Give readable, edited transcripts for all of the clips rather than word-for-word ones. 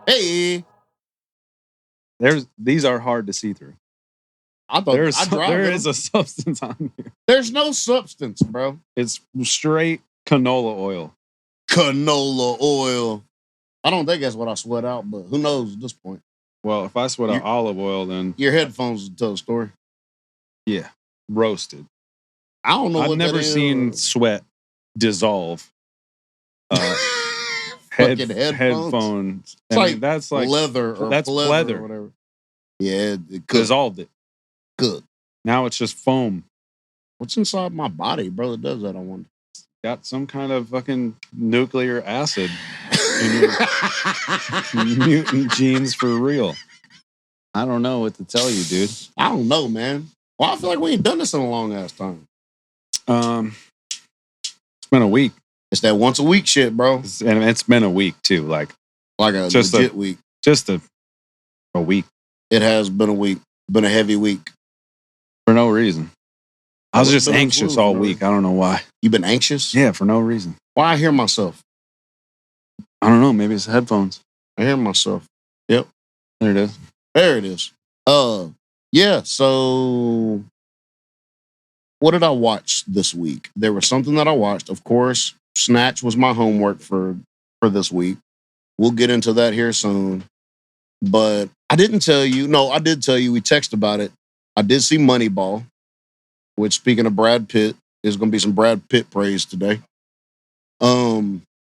Hey, These are hard to see through. I thought There is a substance on here. There's no substance, bro. It's straight canola oil. Canola oil. I don't think that's what I sweat out, but who knows at this point. Well, if I sweat out olive oil, then your headphones will tell the story. Yeah, roasted. I don't know. I've never seen sweat dissolve. Headphones. It's like that's like leather or that's leather or whatever. Yeah, it dissolved it. Good. Now it's just foam. What's inside my body, bro? That does that? I wonder. Got some kind of fucking nuclear acid in your mutant genes for real. I don't know what to tell you, dude. I don't know, man. Well, I feel like we ain't done this in a long ass time. It's been a week. It's that once a week shit, bro. And it's been a week too, like a legit week. Just a week. It has been a week. Been a heavy week. For no reason. I was just anxious all week. I don't know why. You been anxious? Yeah, for no reason. Why I hear myself? I don't know. Maybe it's the headphones. I hear myself. Yep. There it is. There it is. Yeah, so what did I watch this week? There was something that I watched. Of course, Snatch was my homework for this week. We'll get into that here soon. But I didn't tell you. No, I did tell you. We texted about it. I did see Moneyball, which, speaking of Brad Pitt, there's going to be some Brad Pitt praise today.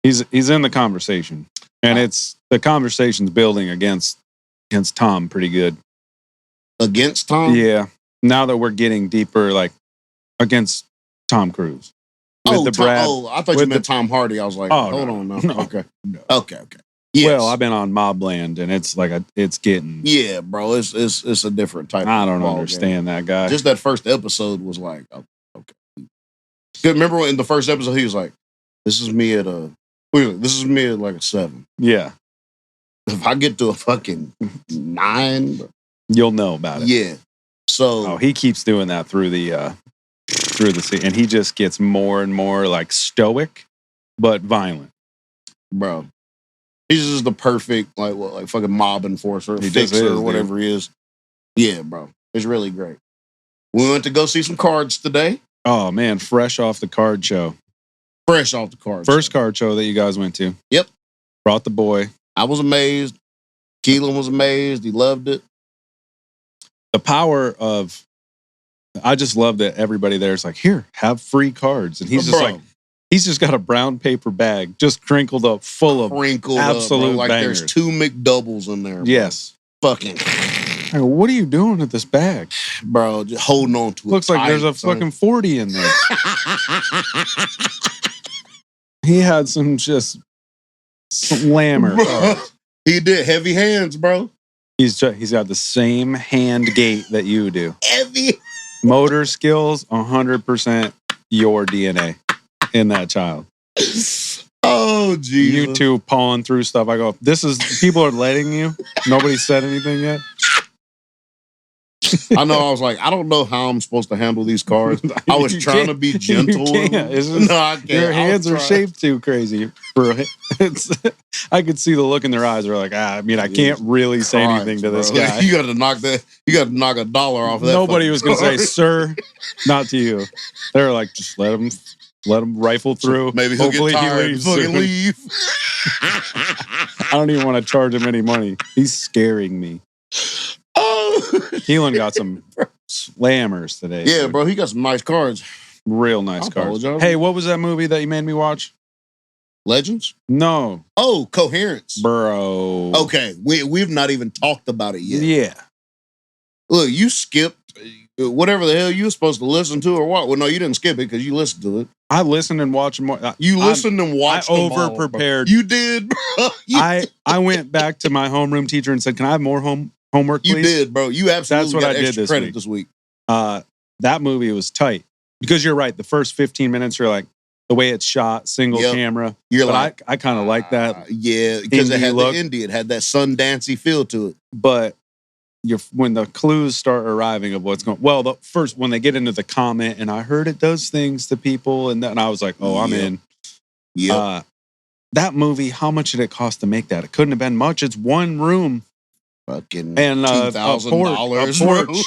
He's in the conversation, and it's the conversation's building against Tom pretty good. Against Tom? Yeah. Now that we're getting deeper, like against Tom Cruise. I thought you meant Tom Hardy. I was like, hold on, no. Okay. No. Okay. Yes. Well, I've been on Mobland, and it's like it's getting. Yeah, bro, it's a different type. I don't understand that guy. Just that first episode was like, okay. Remember in the first episode he was like, "This is me at like a 7." Yeah. If I get to a fucking 9, you'll know about it. Yeah. So he keeps doing that through the scene, and he just gets more and more like stoic, but violent, bro. He's just the perfect like fucking mob enforcer, fixer, or whatever he is. Yeah, bro. It's really great. We went to go see some cards today. Oh man, fresh off the card show. Fresh off the card. First card show that you guys went to. Yep. Brought the boy. I was amazed. Keelan was amazed. He loved it. The power of, I just love that everybody there is like, here, have free cards. And he's just like, he's just got a brown paper bag, just crinkled up, full of absolute like bangers. There's 2 McDoubles in there. Bro. Yes. Fucking. I go, what are you doing with this bag? Bro, just holding on to it. Looks like there's a fucking 40 in there. He had some just slammer cards. He did. Heavy hands, bro. He's got the same hand gait that you do. Heavy. Motor skills, 100% your DNA in that child. Oh, geez. You two pawing through stuff. I go, people are letting you. Nobody said anything yet. I know. I was like, I don't know how I'm supposed to handle these cards. I was trying to be gentle. No, I can't. Your hands are shaped too crazy. I could see the look in their eyes. They're like, I can't really say anything to this guy. You got to knock $1 off that. Nobody was going to say, sir, not to you. They were like, just let him rifle through. So maybe he'll get tired and fucking leave. I don't even want to charge him any money. He's scaring me. Keelan got some slammers today. Yeah, bro, he got some nice cards. Real nice cards. Hey, what was that movie that you made me watch? Legends? No. Oh, Coherence. Bro. Okay, we've not even talked about it yet. Yeah. Look, you skipped whatever the hell you were supposed to listen to or what. Well, no, you didn't skip it because you listened to it. I listened and watched more. You listened and watched I over-prepared. You did, bro. I went back to my homeroom teacher and said, can I have more homework, please? You did, bro. You absolutely That's what got I did this week. That movie was tight. Because you're right. The first 15 minutes, you're like, the way it's shot, single camera. I kind of like that. Yeah, because it had the indie. It had that Sundancey feel to it. But when the clues start arriving of what's going, well, when they get into the comment, and I heard it does things to people, and then I was like, oh, I'm in. Yeah. that movie, how much did it cost to make that? It couldn't have been much. It's one room Fucking and $2,000. a porch.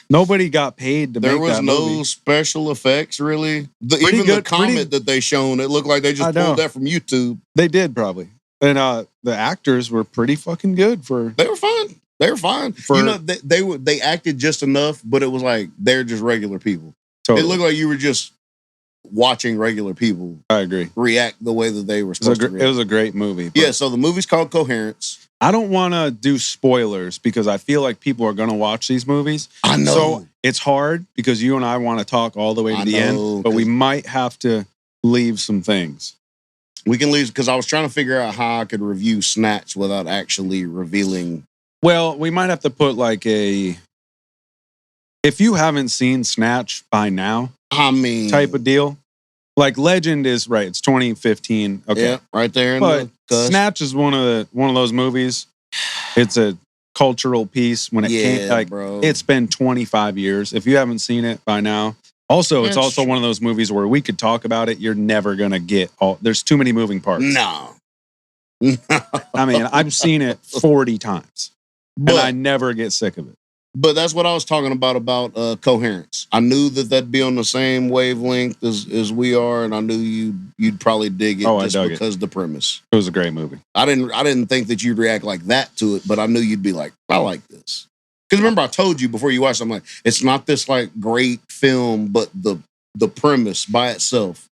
Nobody got paid to There make was that no movie. special effects, really. Pretty Even good, the comet that they shown, it looked like they I just know. pulled that from YouTube. They did probably. And the actors were pretty fucking good for. They were fine. They were fine. They acted just enough, but it was like they're just regular people. Totally. It looked like you were just watching regular people. I agree. React the way that they were supposed to react. It was a great movie. Yeah, so the movie's called Coherence. I don't want to do spoilers because I feel like people are going to watch these movies. I know. So it's hard because you and I want to talk all the way to the end, but we might have to leave some things. We can leave because I was trying to figure out how I could review Snatch without actually revealing. Well, we might have to put like a. If you haven't seen Snatch by now, type of deal. Like Legend is right. It's 2015. Okay, yeah, right there. But Snatch is one of those movies. It's a cultural piece when it came. Like, bro. It's been 25 years. If you haven't seen it by now, also it's also one of those movies where we could talk about it. You're never gonna get all. There's too many moving parts. No. I mean, I've seen it 40 times, and I never get sick of it. But that's what I was talking about Coherence. I knew that'd be on the same wavelength as we are, and I knew you'd probably dig it just because of the premise. It was a great movie. I didn't think that you'd react like that to it, but I knew you'd be like, I like this. Because remember, I told you before you watched, I'm like, it's not this like great film, but the premise by itself,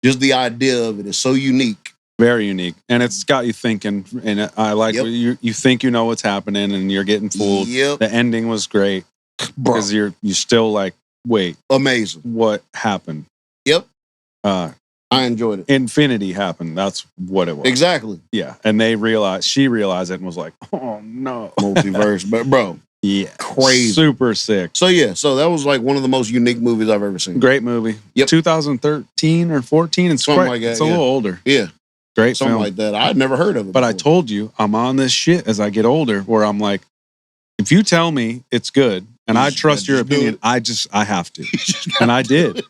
just the idea of it is so unique. Very unique. And it's got you thinking. And I like you think you know what's happening and you're getting fooled. Yep. The ending was great. Because you're still like, wait. Amazing. What happened? Yep. I enjoyed it. Infinity happened. That's what it was. Exactly. Yeah. And she realized it and was like, oh no. Multiverse. But bro. Yeah. Crazy. Super sick. So so that was like one of the most unique movies I've ever seen. Great movie. Yep. 2013 or 14. It's something like that. It's a little older. Yeah. Great Something film. like that. I'd never heard of it But before. I told you, I'm on this shit as I get older where I'm like, if you tell me it's good and I trust your opinion, I have to. And I did.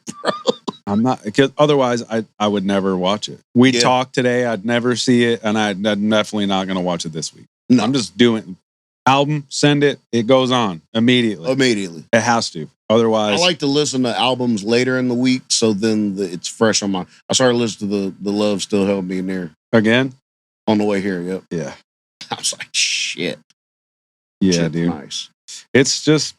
I'm not, because otherwise I would never watch it. We talked today, I'd never see it, and I'm definitely not going to watch it this week. No. I'm just doing album, send it, it goes on immediately. It has to. Otherwise, I like to listen to albums later in the week, so then it's fresh on my. I started listening to the Love Still Held Me Near again on the way here. Yep. Yeah. I was like, shit. Yeah, shit, dude. Nice. It's just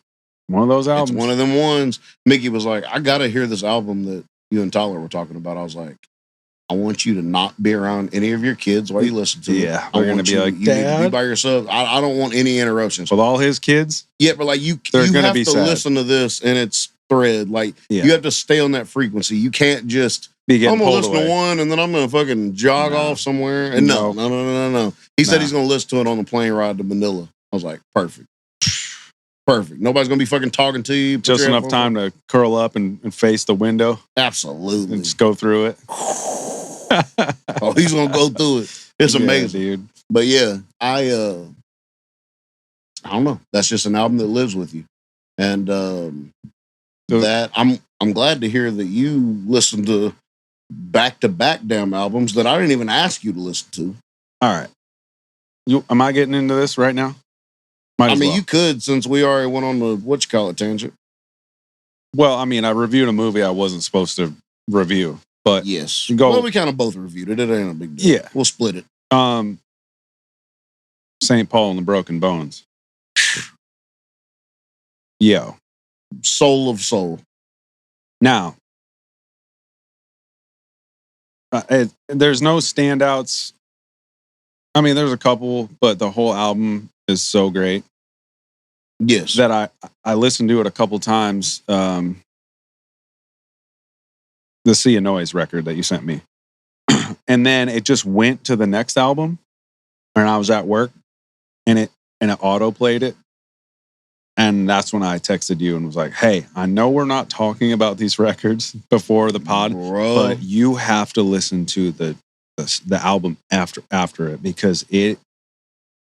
one of those albums. It's one of them ones. Mickey was like, I gotta hear this album that you and Tyler were talking about. I was like, I want you to not be around any of your kids while you listen to it. Yeah, we're gonna be like, you Dad? need to be by yourself. I don't want any interruptions with all his kids. Yeah, but like you have to listen to this in its thread. Like you have to stay on that frequency. You can't just I'm gonna listen to one and then I'm gonna fucking jog off somewhere. And no. He said he's gonna listen to it on the plane ride to Manila. I was like, perfect. Perfect. Nobody's gonna be fucking talking to you. Just enough time to curl up and face the window. Absolutely. And just go through it. Oh, he's gonna go through it. It's amazing, dude. But yeah, I don't know. That's just an album that lives with you, and that I'm glad to hear that you listen to back damn albums that I didn't even ask you to listen to. All right, am I getting into this right now? I mean, you could, since we already went on the tangent. Well, I mean, I reviewed a movie I wasn't supposed to review. But yes. Well, we kind of both reviewed it. It ain't a big deal. Yeah. We'll split it. St. Paul and the Broken Bones. Yo. Soul of soul. Now, there's no standouts. I mean, there's a couple, but the whole album is so great. Yes. That I listened to it a couple times. The Sea of Noise record that you sent me. And then it just went to the next album and I was at work and it auto played it. And that's when I texted you and was like, hey, I know we're not talking about these records before the pod, but you have to listen to the album after it because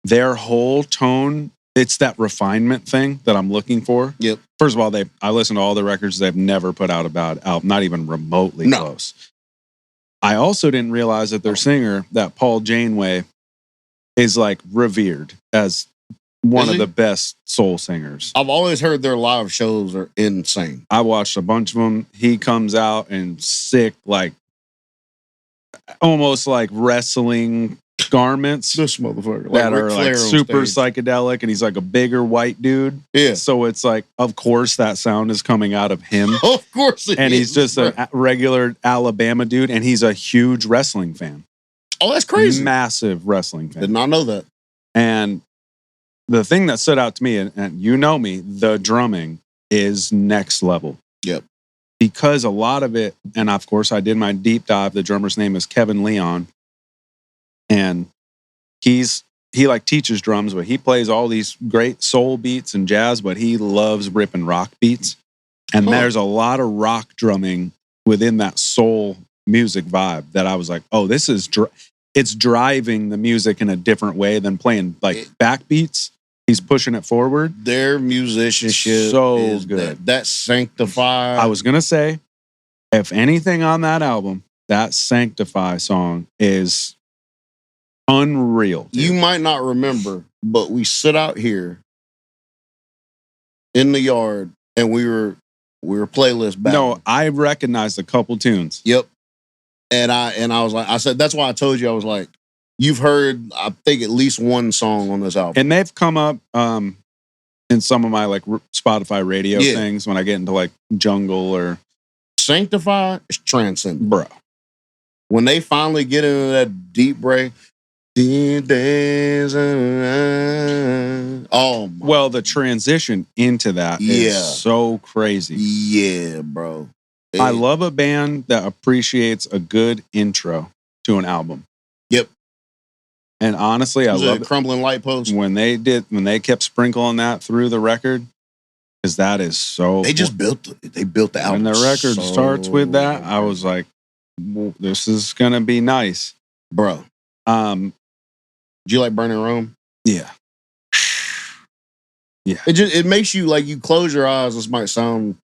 their whole tone, it's that refinement thing that I'm looking for. Yep. First of all, I listen to all the records. They've never put out a bad album, not even remotely close. I also didn't realize that their singer, that Paul Janeway, is like revered as one of the best soul singers. I've always heard their live shows are insane. I watched a bunch of them. He comes out in sick, like almost like wrestling garments. This motherfucker that are like super psychedelic, and he's like a bigger white dude. Yeah. So it's like, of course, that sound is coming out of him. Of course it and is, he's just bro. a regular Alabama dude, and he's a huge wrestling fan. Oh, that's crazy. Massive wrestling fan. Did not know that. And the thing that stood out to me, and you know me, the drumming is next level. Yep. Because a lot of it, and of course I did my deep dive, the drummer's name is Kevin Leon. And he like teaches drums, but he plays all these great soul beats and jazz, but he loves ripping rock beats. And there's a lot of rock drumming within that soul music vibe that I was like, oh, this is, it's driving the music in a different way than playing like backbeats. He's pushing it forward. Their musicianship so is good. That Sanctify. I was going to say, if anything on that album, that Sanctify song is unreal. Dude. You might not remember, but we sit out here in the yard and we were playlist back. No, I recognized a couple tunes. Yep. And I was like, I said, that's why I told you, I was like, you've heard, I think, at least one song on this album. And they've come up in some of my like Spotify radio things when I get into like jungle or Sanctify is transcendent. Bro. When they finally get into that deep break, oh my. Well, the transition into that is so crazy. Yeah, bro. I love a band that appreciates a good intro to an album. Yep. And honestly, I love Crumbling Light Post when they kept sprinkling that through the record, because that is so. They built the album. When the record starts with that, I was like, "This is gonna be nice, bro." Do you like Burning Rome? Yeah. Yeah. It makes you like, you close your eyes. This might sound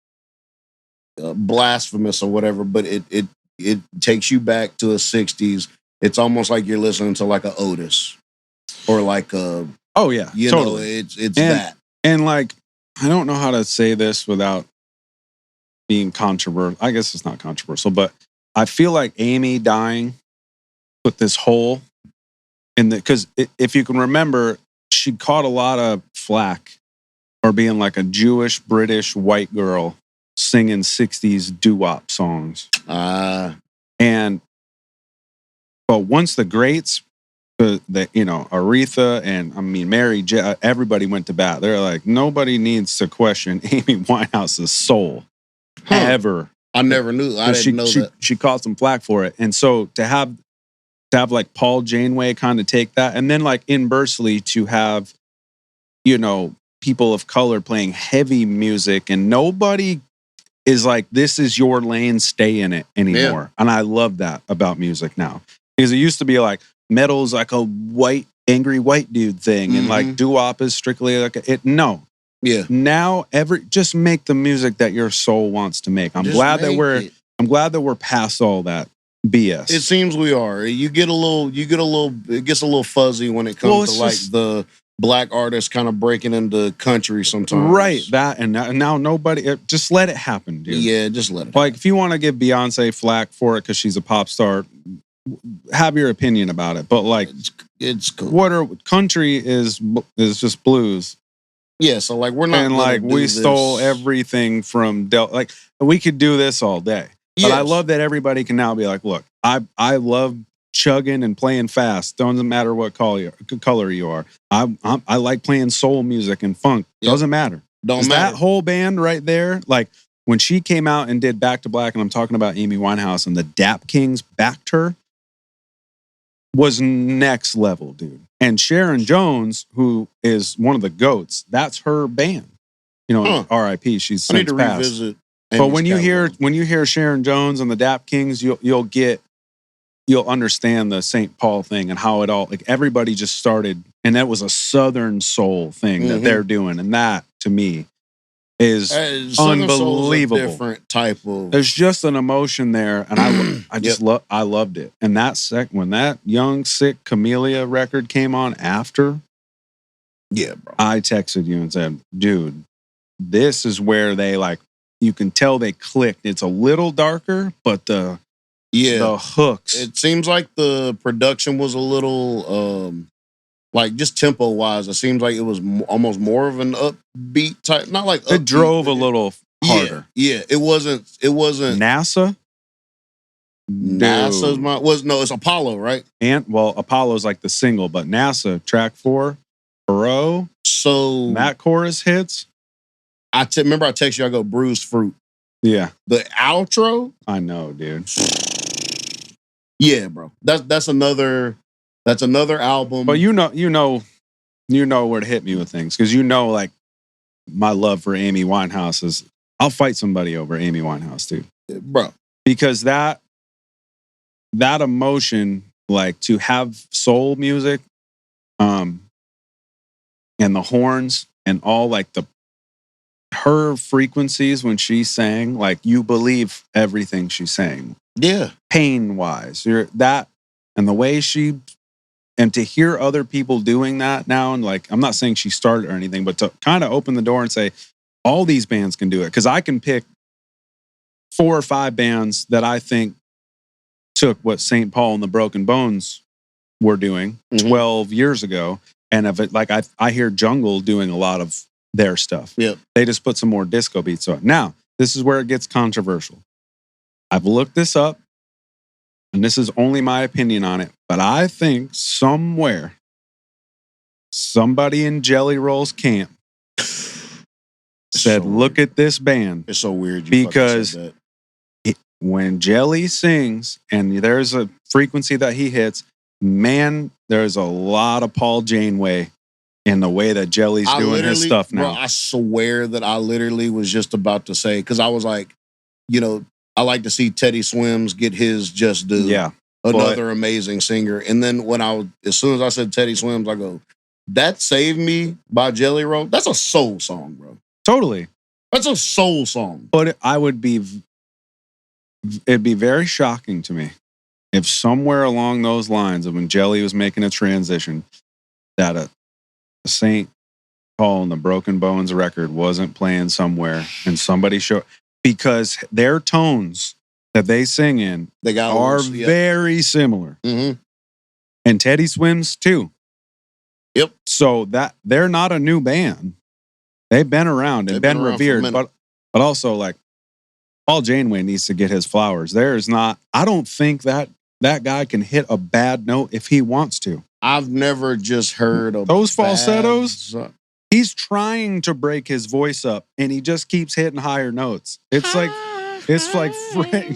blasphemous or whatever, but it takes you back to the 60s. It's almost like you're listening to like a Otis or like a, oh yeah, you totally. know, it's that. And like, I don't know how to say this without being controversial. I guess it's not controversial, but I feel like Amy dying put this hole in the, because if you can remember, she caught a lot of flack for being like a Jewish, British, white girl singing 60s doo-wop songs. But once the greats, Aretha and Mary J, everybody went to bat. They're like, nobody needs to question Amy Winehouse's soul ever. I never knew. I didn't know that. She caught some flack for it. And so to have like Paul Janeway kind of take that, and then like inversely to have, people of color playing heavy music, and nobody is like, this is your lane, stay in it anymore. Yeah. And I love that about music now. Because it used to be like metal's like a angry white dude thing, and like doo-wop is strictly like no. Yeah. Now just make the music that your soul wants to make. I'm glad that we're past all that BS. It seems we are. It gets a little fuzzy when it comes to like the black artists kind of breaking into country sometimes. Right. That and now nobody, just let it happen, dude. Yeah, just let it. Like if you want to give Beyonce flack for it because she's a pop star, have your opinion about it, but like it's cool. Country is just blues. Yeah, so like we're not, and like we stole everything from like we could do this all day. But I love that everybody can now be like, look, I love chugging and playing fast. Doesn't matter what color you are. I like playing soul music and funk. Doesn't matter. Don't matter. That whole band right there, like when she came out and did Back to Black, and I'm talking about Amy Winehouse, and the Dap Kings backed her, was next level, dude. And Sharon Jones, who is one of the GOATs, that's her band. R.I.P. She's since passed. Revisit. But when you hear Sharon Jones and the Dap Kings, you'll understand the St. Paul thing and how it all, like everybody just started, and that was a Southern soul thing that they're doing, and that to me is Southern Soul's a unbelievable. different type of. There's just an emotion there, and I just I loved it. And that when that Young Sick Camellia record came on after, yeah, bro, I texted you and said, dude, this is where they like. You can tell they clicked. It's a little darker, but the hooks. It seems like the production was a little like just tempo wise. It seems like it was almost more of an upbeat type, not like it drove a little harder. Yeah, it wasn't NASA. NASA's it's Apollo, right? And Apollo's like the single, but NASA track 4, Bro. So that chorus hits. Remember I texted you, I go Bruised Fruit. Yeah. The outro. I know, dude. Yeah, bro. That's another album. But you know where to hit me with things, because like my love for Amy Winehouse is. I'll fight somebody over Amy Winehouse too, bro. Because that emotion, like to have soul music, and the horns and all like her frequencies when she sang, like you believe everything she's saying. Yeah. Pain wise, that and the way and to hear other people doing that now, and like I'm not saying she started or anything, but to kind of open the door and say all these bands can do it, because I can pick 4 or 5 bands that I think took what St. Paul and the Broken Bones were doing 12 years ago, and if it like I hear Jungle doing a lot of their stuff. Yep. They just put some more disco beats on it. Now, this is where it gets controversial. I've looked this up, and this is only my opinion on it, but I think somewhere, somebody in Jelly Roll's camp said, look at this band. It's so weird. Because when Jelly sings and there's a frequency that he hits, man, there's a lot of Paul Janeway in the way that Jelly's doing his stuff now. Bro, I swear that I literally was just about to say, because I was like, I like to see Teddy Swims get his just due. Yeah. Another amazing singer. And then as soon as I said Teddy Swims, I go, That Saved Me by Jelly Roll, that's a soul song, bro. Totally. That's a soul song. But it'd be very shocking to me if somewhere along those lines of when Jelly was making a transition, that a St. Paul and the Broken Bones record wasn't playing somewhere and somebody showed, because their tones that they sing in are very similar. Mm-hmm. And Teddy Swims too. Yep. So that they're not a new band. They've been around and been revered, but also like Paul Janeway needs to get his flowers. I don't think that guy can hit a bad note if he wants to. I've never just heard of those falsettos. He's trying to break his voice up and he just keeps hitting higher notes. It's like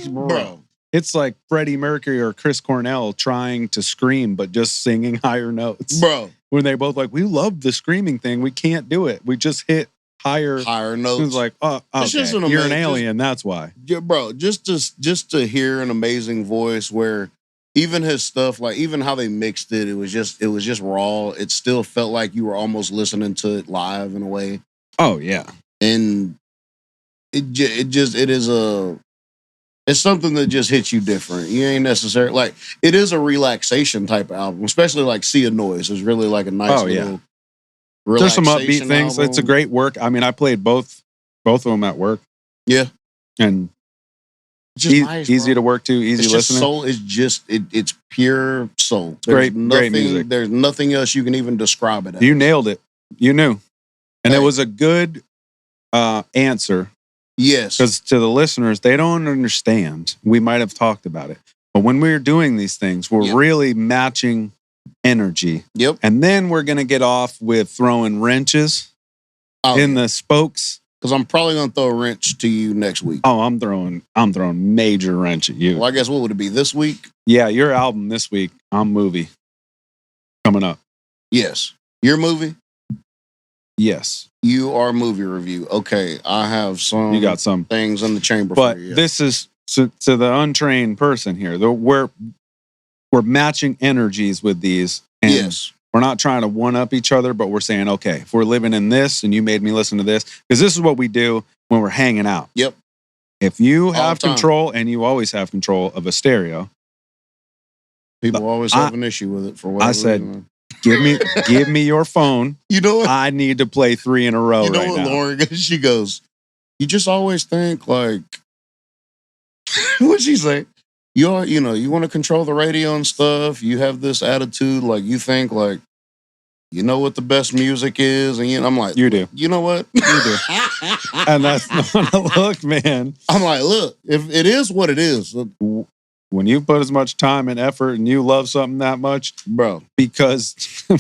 bro. It's like Freddie Mercury or Chris Cornell trying to scream but just singing higher notes. Bro. When they both like, we love the screaming thing. We can't do it. We just hit higher notes. It's like, oh, okay. You're an alien. That's why. Yeah, bro. Just to hear an amazing voice where even his stuff, like even how they mixed it, it was just raw. It still felt like you were almost listening to it live in a way. Oh yeah. And it's something that just hits you different. You ain't necessarily like, it is a relaxation type of album, especially like Sea of Noise is really like a nice little there's some upbeat things. Album. It's a great work. I mean, I played both of them at work. Yeah. And just easy to work to, easy listening. Soul is it's pure soul. Great music. There's nothing else you can even describe it as. You nailed it. You knew. And it was a good answer. Yes. Because to the listeners, they don't understand. We might have talked about it. But when we're doing these things, we're really matching energy. Yep. And then we're going to get off with throwing wrenches in the spokes. Because I'm probably going to throw a wrench to you next week. Oh, I'm throwing major wrench at you. Well, I guess what would it be this week? Yeah, your album this week. I'm movie coming up. Yes. Your movie? Yes. You are movie review. Okay, I have some. You got some things in the chamber but for you. This is to the untrained person here. We're matching energies with these. And yes. We're not trying to one up each other, but we're saying, okay, if we're living in this and you made me listen to this, because this is what we do when we're hanging out. Yep. If you All have the time. control, and you always have control of a stereo, People always have an issue with it for whatever I said, reason. give me your phone. You know what? I need to play 3 in a row You know right what, now. Lauren? She goes, you just always think like, what'd she say? You want to control the radio and stuff. You have this attitude, like you think like, you know what the best music is, and I'm like, You do. You know what? You do. And that's not a look, man. I'm like, look, if it is what it is, When you put as much time and effort and you love something that much, bro. because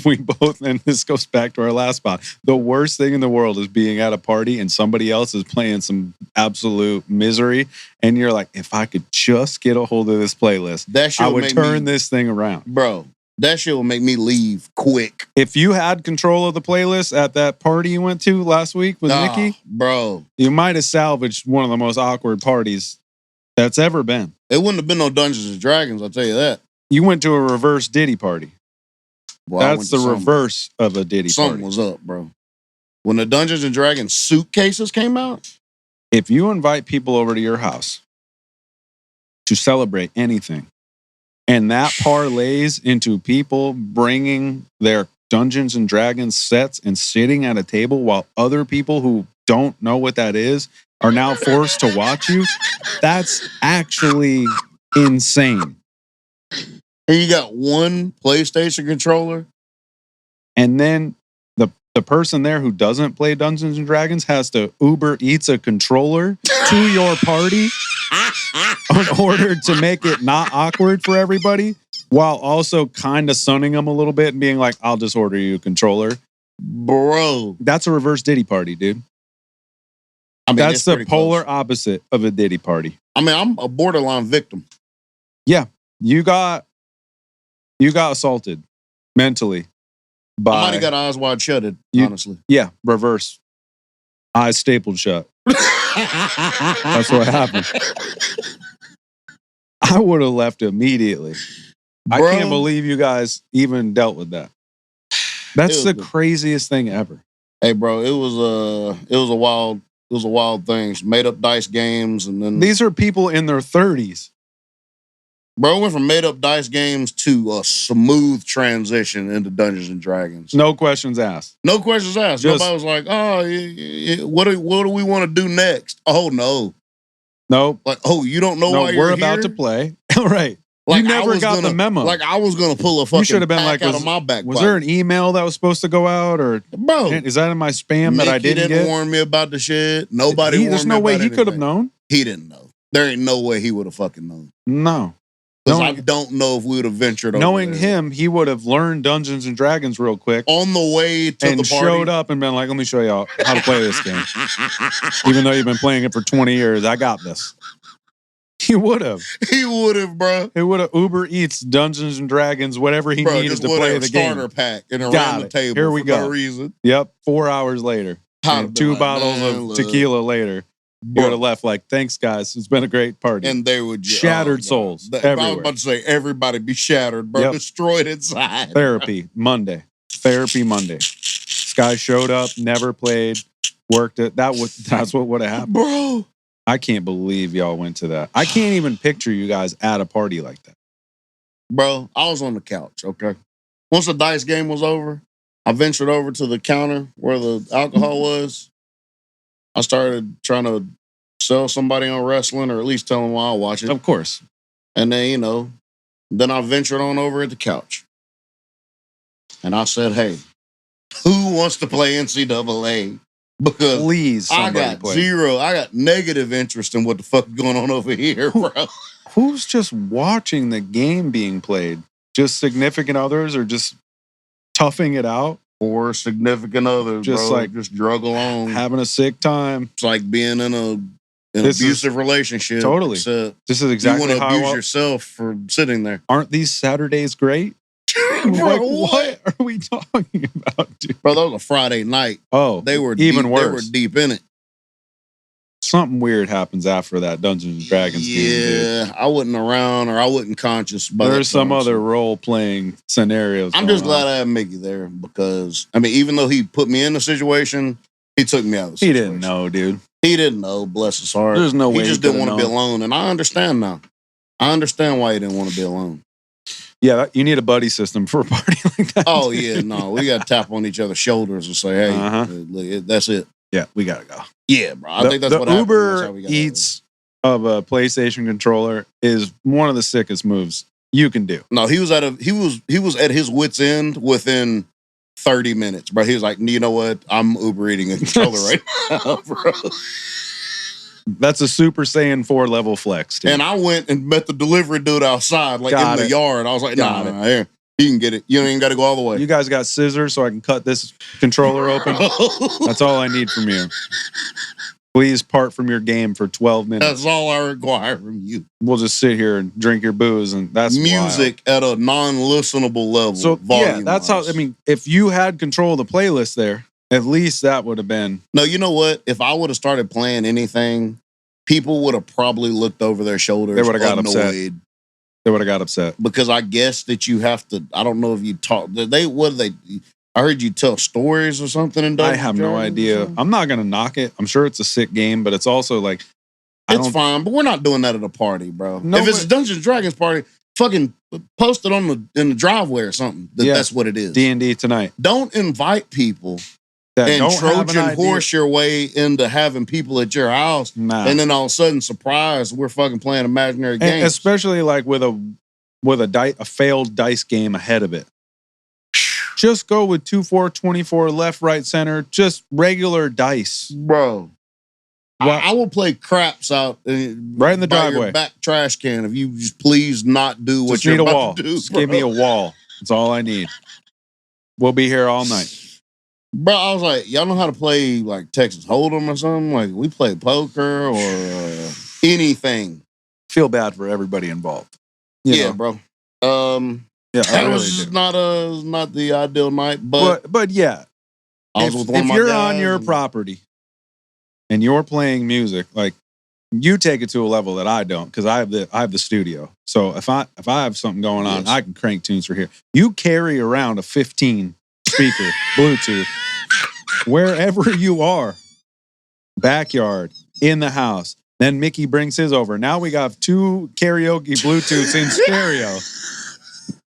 we both, and this goes back to our last spot, the worst thing in the world is being at a party and somebody else is playing some absolute misery. And you're like, if I could just get a hold of this playlist, That shit I would would make turn this thing around. Bro, that shit will make me leave quick. If you had control of the playlist at that party you went to last week with Nikki, bro, you might have salvaged one of the most awkward parties that's ever been. It wouldn't have been no Dungeons and Dragons, I'll tell you that. You went to a reverse Diddy party. Well, that's the reverse of a Diddy something party. Something was up, bro. When the Dungeons and Dragons suitcases came out. If you invite people over to your house to celebrate anything, and that parlays into people bringing their Dungeons and Dragons sets and sitting at a table while other people who don't know what that is are now forced to watch you, that's actually insane. And you got one PlayStation controller. And then the person there who doesn't play Dungeons and Dragons has to Uber Eats a controller to your party in order to make it not awkward for everybody, while also kind of sunning them a little bit and being like, I'll just order you a controller. Bro. That's a reverse Diddy party, dude. I mean, that's the polar opposite of a Diddy party. I mean, I'm a borderline victim. Yeah. You got assaulted mentally. I might have got eyes wide shut, honestly. Yeah, reverse. Eyes stapled shut. That's what happened. I would have left immediatly. Bro, I can't believe you guys even dealt with that. That's the craziest thing ever. Hey, bro, it was a wild thing. Made up dice games, and then these are people in their 30s. Bro, went from made up dice games to a smooth transition into Dungeons and Dragons. No questions asked. No questions asked. Nobody was like, "Oh, what do we want to do next?" Oh no, nope. Like, oh, you don't know why we're you're about here? to play. Right. Like, you never got the memo. Like, I was gonna pull a fucking. You should have been pack like, out of my back. Was there an email that was supposed to go out, or bro? Is that in my spam Mickey that I didn't get? warn me about the shit. Nobody. There's no way he could have known. He didn't know. There ain't no way he would have fucking known. No. Because I don't know if we would have ventured over knowing there. him, he would have learned Dungeons and Dragons real quick on the way to and the party. Showed up and been like, let me show y'all how to play this game. Even though you've been playing it for 20 years, I got this. He would have. He would have, bro. He would have Uber Eats Dungeons and Dragons, whatever he needed to play the game. Starter pack and around the table. Here we go. No reason. Yep. 4 hours later. And 2 bottles of tequila later. You would have left like, thanks, guys. It's been a great party. And they would shattered souls. Everywhere. I was about to say, everybody be shattered, bro. Yep. Destroyed inside. Therapy Monday. Therapy Monday. This guy showed up, never played, worked it. That's what would have happened. Bro. I can't believe y'all went to that. I can't even picture you guys at a party like that. Bro, I was on the couch, okay? Once the dice game was over, I ventured over to the counter where the alcohol was. I started trying to sell somebody on wrestling, or at least tell them why I'll watch it. Of course. And then, then I ventured on over at the couch. And I said, hey, who wants to play NCAA? Because please, I got I got negative interest in what the fuck is going on over here, bro. Who's just watching the game being played? Just significant others, or just toughing it out? Or significant others, just bro. Like just drug along, having a sick time. It's like being in an abusive relationship. Totally. This is exactly you want to abuse yourself for sitting there. Aren't these Saturdays great? Bro, like, what are we talking about, dude? Bro, that was a Friday night. Oh, they were even deep, worse. They were deep in it. something weird happens after that Dungeons and Dragons game, dude. Yeah, I wasn't around or I wasn't conscious. There's some other role-playing scenarios. I'm just glad I had Mickey there because, I mean, even though he put me in the situation, he took me out of the situation. He didn't know, dude. He didn't know, bless his heart. There's no way he just didn't want to be alone, and I understand now. I understand why he didn't want to be alone. Yeah, you need a buddy system for a party like that. Oh, yeah, no. We got to tap on each other's shoulders and say, hey, that's it. Yeah, we got to go. Yeah, bro. I think that's what happened. Uber Eats of a PlayStation controller is one of the sickest moves you can do. No, he was at his wit's end within 30 minutes, bro. He was like, you know what? I'm Uber eating a controller right now, bro. That's a Super Saiyan 4 level flex, dude. And I went and met the delivery dude outside, like in the yard. I was like, nah, here, he can get it. You ain't got to go all the way. You guys got scissors so I can cut this controller open? That's all I need from you. Please part from your game for 12 minutes. That's all I require from you. We'll just sit here and drink your booze, and that's music wild. At a non-listenable level. So yeah, that's how. I mean, if you had control of the playlist there, at least that would have been. No, you know what? If I would have started playing anything, people would have probably looked over their shoulders. They would have got upset. They would have got upset because I guess that you have to. I don't know if you talk. I heard you tell stories or something. I have no idea. I'm not gonna knock it. I'm sure it's a sick game, but it's also like it's fine. But we're not doing that at a party, bro. No, if it's a Dungeons and Dragons party, fucking post it in the driveway or something. That's what it is. D&D tonight. Don't invite people and Trojan horse your way into having people at your house, and then all of a sudden, surprise, we're fucking playing imaginary games. Especially like with a failed dice game ahead of it. Just go with 2, 4, 24, left, right, center. Just regular dice, bro. I will play craps out right in the driveway, your back trash can. If you just please not do what you're about to do, just give me a wall. That's all I need. We'll be here all night. Bro, I was like, y'all know how to play like Texas Hold'em or something? Like we play poker or anything. Feel bad for everybody involved. You know? Bro. Yeah, that was just not the ideal night, but yeah, if you're on your property and you're playing music, like you take it to a level that I don't, because I have the studio. So if I have something going on, I can crank tunes for here. You carry around a 15 speaker Bluetooth wherever you are, backyard, in the house. Then Mickey brings his over. Now we got 2 karaoke Bluetooths in stereo.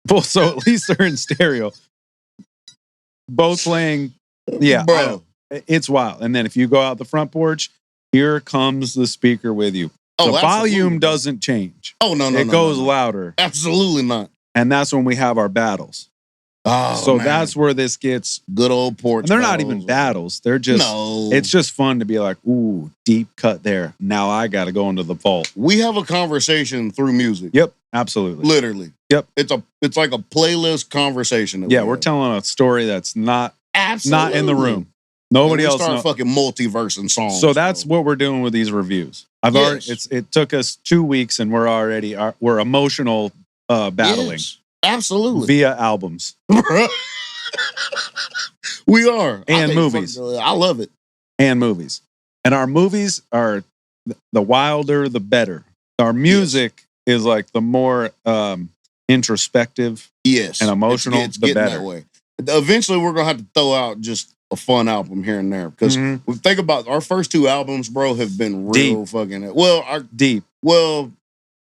Well, so at least they're in stereo. Both playing. Yeah, bro. It's wild. And then if you go out the front porch, here comes the speaker with you. The volume doesn't change. Oh, no. It goes louder. Absolutely not. And that's when we have our battles. Oh, so that's where this gets good old porch. And they're not even battles. They're just it's just fun to be like, ooh, deep cut there. Now I gotta go into the vault. We have a conversation through music. Yep, absolutely. Literally. Yep. It's like a playlist conversation. We're telling a story that's not in the room. Nobody else start fucking multiversing songs. So that's what we're doing with these reviews. It took us 2 weeks and we're emotional battling. Yes. Absolutely. Via albums. We are. And movies. I love it. And movies. And our movies are the wilder, the better. Our music is like the more introspective and emotional, the better. That way. Eventually, we're going to have to throw out just a fun album here and there. Because we think about our first 2 albums, bro, have been real fucking... deep. Well,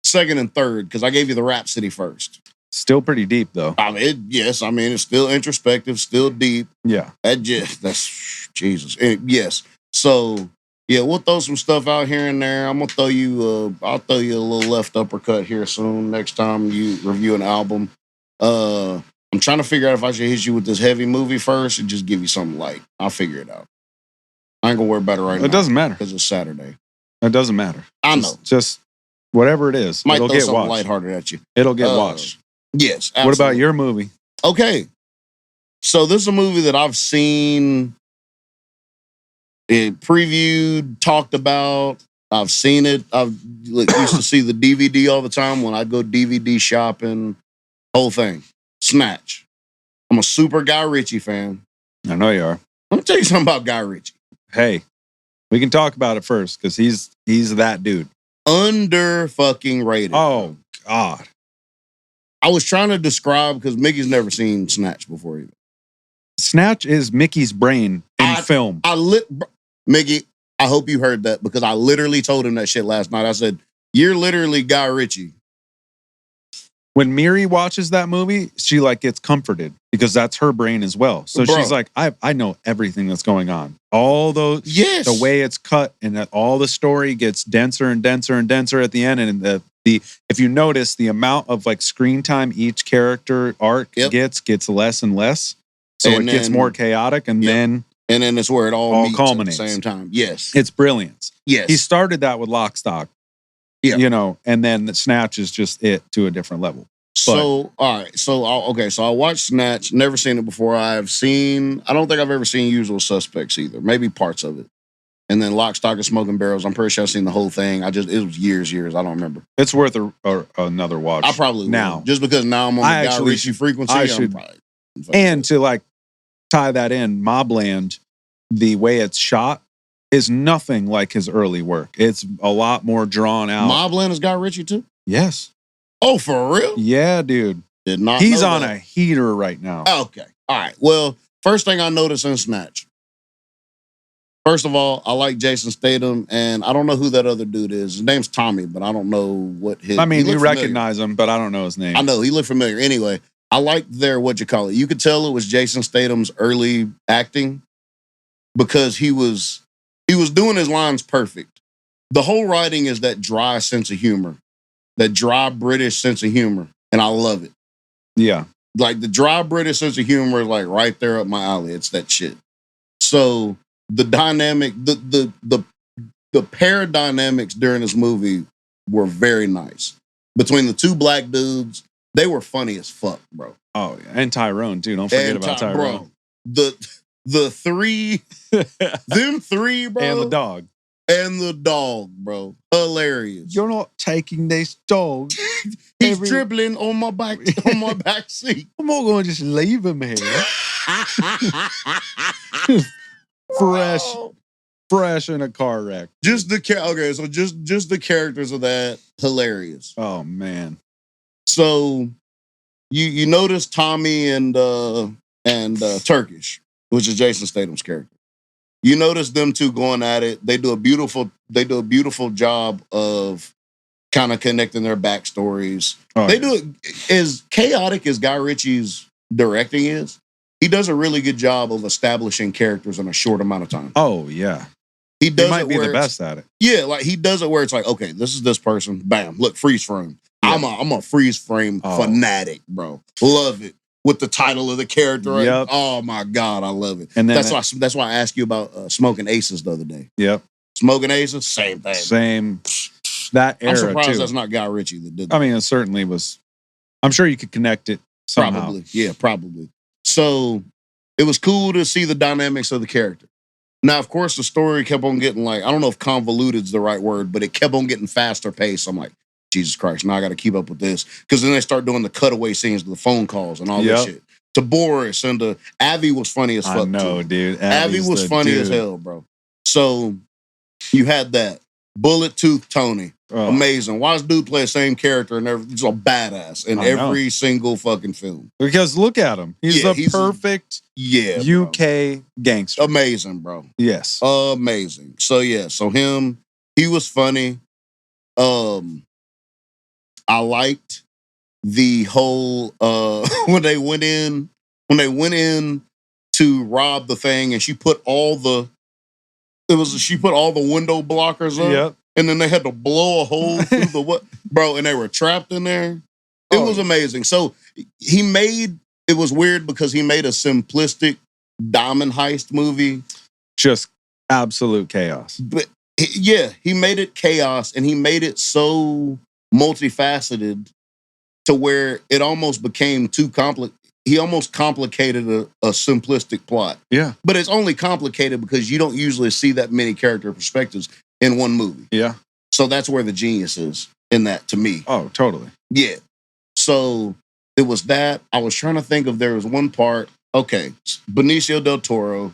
second and third, because I gave you the Rhapsody first. Still pretty deep, though. I mean, it's still introspective, still deep. Yeah. That's Jesus. Yes. So, yeah, we'll throw some stuff out here and there. I'm gonna throw you. I'll throw you a little left uppercut here soon. Next time you review an album, I'm trying to figure out if I should hit you with this heavy movie first and just give you something light. I'll figure it out. I ain't gonna worry about it right now. It doesn't matter because it's Saturday. It doesn't matter. I know. Just whatever it is, might it'll throw get something watched. Lighthearted at you. It'll get watched. Yes. Absolutely. What about your movie? Okay. So this is a movie that I've seen it previewed, talked about. I've seen it. I've used to see the DVD all the time when I go DVD shopping. Whole thing. Snatch. I'm a super Guy Ritchie fan. I know you are. Let me tell you something about Guy Ritchie. Hey. We can talk about it first because he's that dude. Under fucking rated. Oh God. I was trying to describe because Mickey's never seen Snatch before either. Snatch is Mickey's brain in film. Mickey, I hope you heard that because I literally told him that shit last night. I said, "You're literally Guy Ritchie." When Miri watches that movie, she like gets comforted because that's her brain as well. So she's like, I know everything that's going on. All those, the way it's cut, and that all the story gets denser and denser and denser at the end. And the if you notice, the amount of like screen time each character arc gets less and less. So it gets more chaotic, and then it's where it all meets culminates at the same time. Yes, it's brilliance. Yes, he started that with Lock, Stock. Yeah, you know, and then the Snatch is just it to a different level. So, all right. So, I watched Snatch. Never seen it before. I don't think I've ever seen Usual Suspects either. Maybe parts of it. And then Lock, Stock, and Smoking Barrels. I'm pretty sure I've seen the whole thing. It was years. I don't remember. It's worth another watch. I probably now. will. Just because now I'm on the Guy Ritchie frequency. And to like tie that in, Mobland, the way it's shot is nothing like his early work. It's a lot more drawn out. Mobland is Guy Ritchie too? Yes. Oh, for real? Yeah, dude. Did not He's know on that. a heater right now. Okay. All right. Well, first thing I noticed in Snatch. First of all, I like Jason Statham, and I don't know who that other dude is. His name's Tommy, but I don't know what his... I mean, you recognize him, but I don't know his name. I know. He looked familiar. Anyway, I like you could tell it was Jason Statham's early acting because he was doing his lines perfect. The whole writing is that dry sense of humor. That dry British sense of humor. And I love it. Yeah. Like the dry British sense of humor is like right there up my alley. It's that shit. So the dynamic, the pair dynamics during this movie were very nice. Between the two black dudes, they were funny as fuck, bro. Oh, yeah. And Tyrone, too. Don't forget about Tyrone. Bro, the three, them three, bro. And the dog, bro. Hilarious. You're not taking this dog. He's dribbling on my back seat. I'm not going to just leave him here. Fresh in a car wreck. Just the characters of that, hilarious. Oh man. So you notice Tommy and Turkish, which is Jason Statham's character. You notice them two going at it. They do a beautiful job of kind of connecting their backstories. Do it as chaotic as Guy Ritchie's directing is. He does a really good job of establishing characters in a short amount of time. Oh yeah, he might be the best at it. Yeah, like he does it where it's like, okay, this is this person. Bam, look, freeze frame. Yeah. I'm a freeze frame fanatic, bro. Love it. With the title of the character. Yep. Oh my God, I love it. And then that's why I asked you about Smoking Aces the other day. Yep. Smoking Aces, same thing. Same. That era, I'm surprised too. That's not Guy Ritchie that did that. I mean, it certainly was. I'm sure you could connect it somehow. Probably. Yeah, probably. So it was cool to see the dynamics of the character. Now, of course, the story kept on getting like, I don't know if convoluted is the right word, but it kept on getting faster paced. I'm like, Jesus Christ, now I got to keep up with this. Because then they start doing the cutaway scenes, the phone calls and all that shit. To Boris and to Avi was funny as fuck. I know, too. Dude. Avi was funny as hell, bro. So you had that. Bullet Tooth Tony. Amazing. Why does dude play the same character and he's a badass in every single fucking film? Because look at him. He's a perfect UK gangster. Amazing, bro. Yes. Amazing. So him, he was funny. I liked the whole when they went in to rob the thing and she put all the window blockers up. Yep. And then they had to blow a hole through the what, bro, and they were trapped in there. It was amazing. So it was weird because he made a simplistic diamond heist movie. Just absolute chaos. But yeah, he made it chaos and he made it so multifaceted to where it almost became too complicated. He almost complicated a simplistic plot. Yeah. But it's only complicated because you don't usually see that many character perspectives in one movie. Yeah. So that's where the genius is in that to me. Oh, totally. Yeah. So it was that. I was trying to think if there was one part. Okay. Benicio del Toro.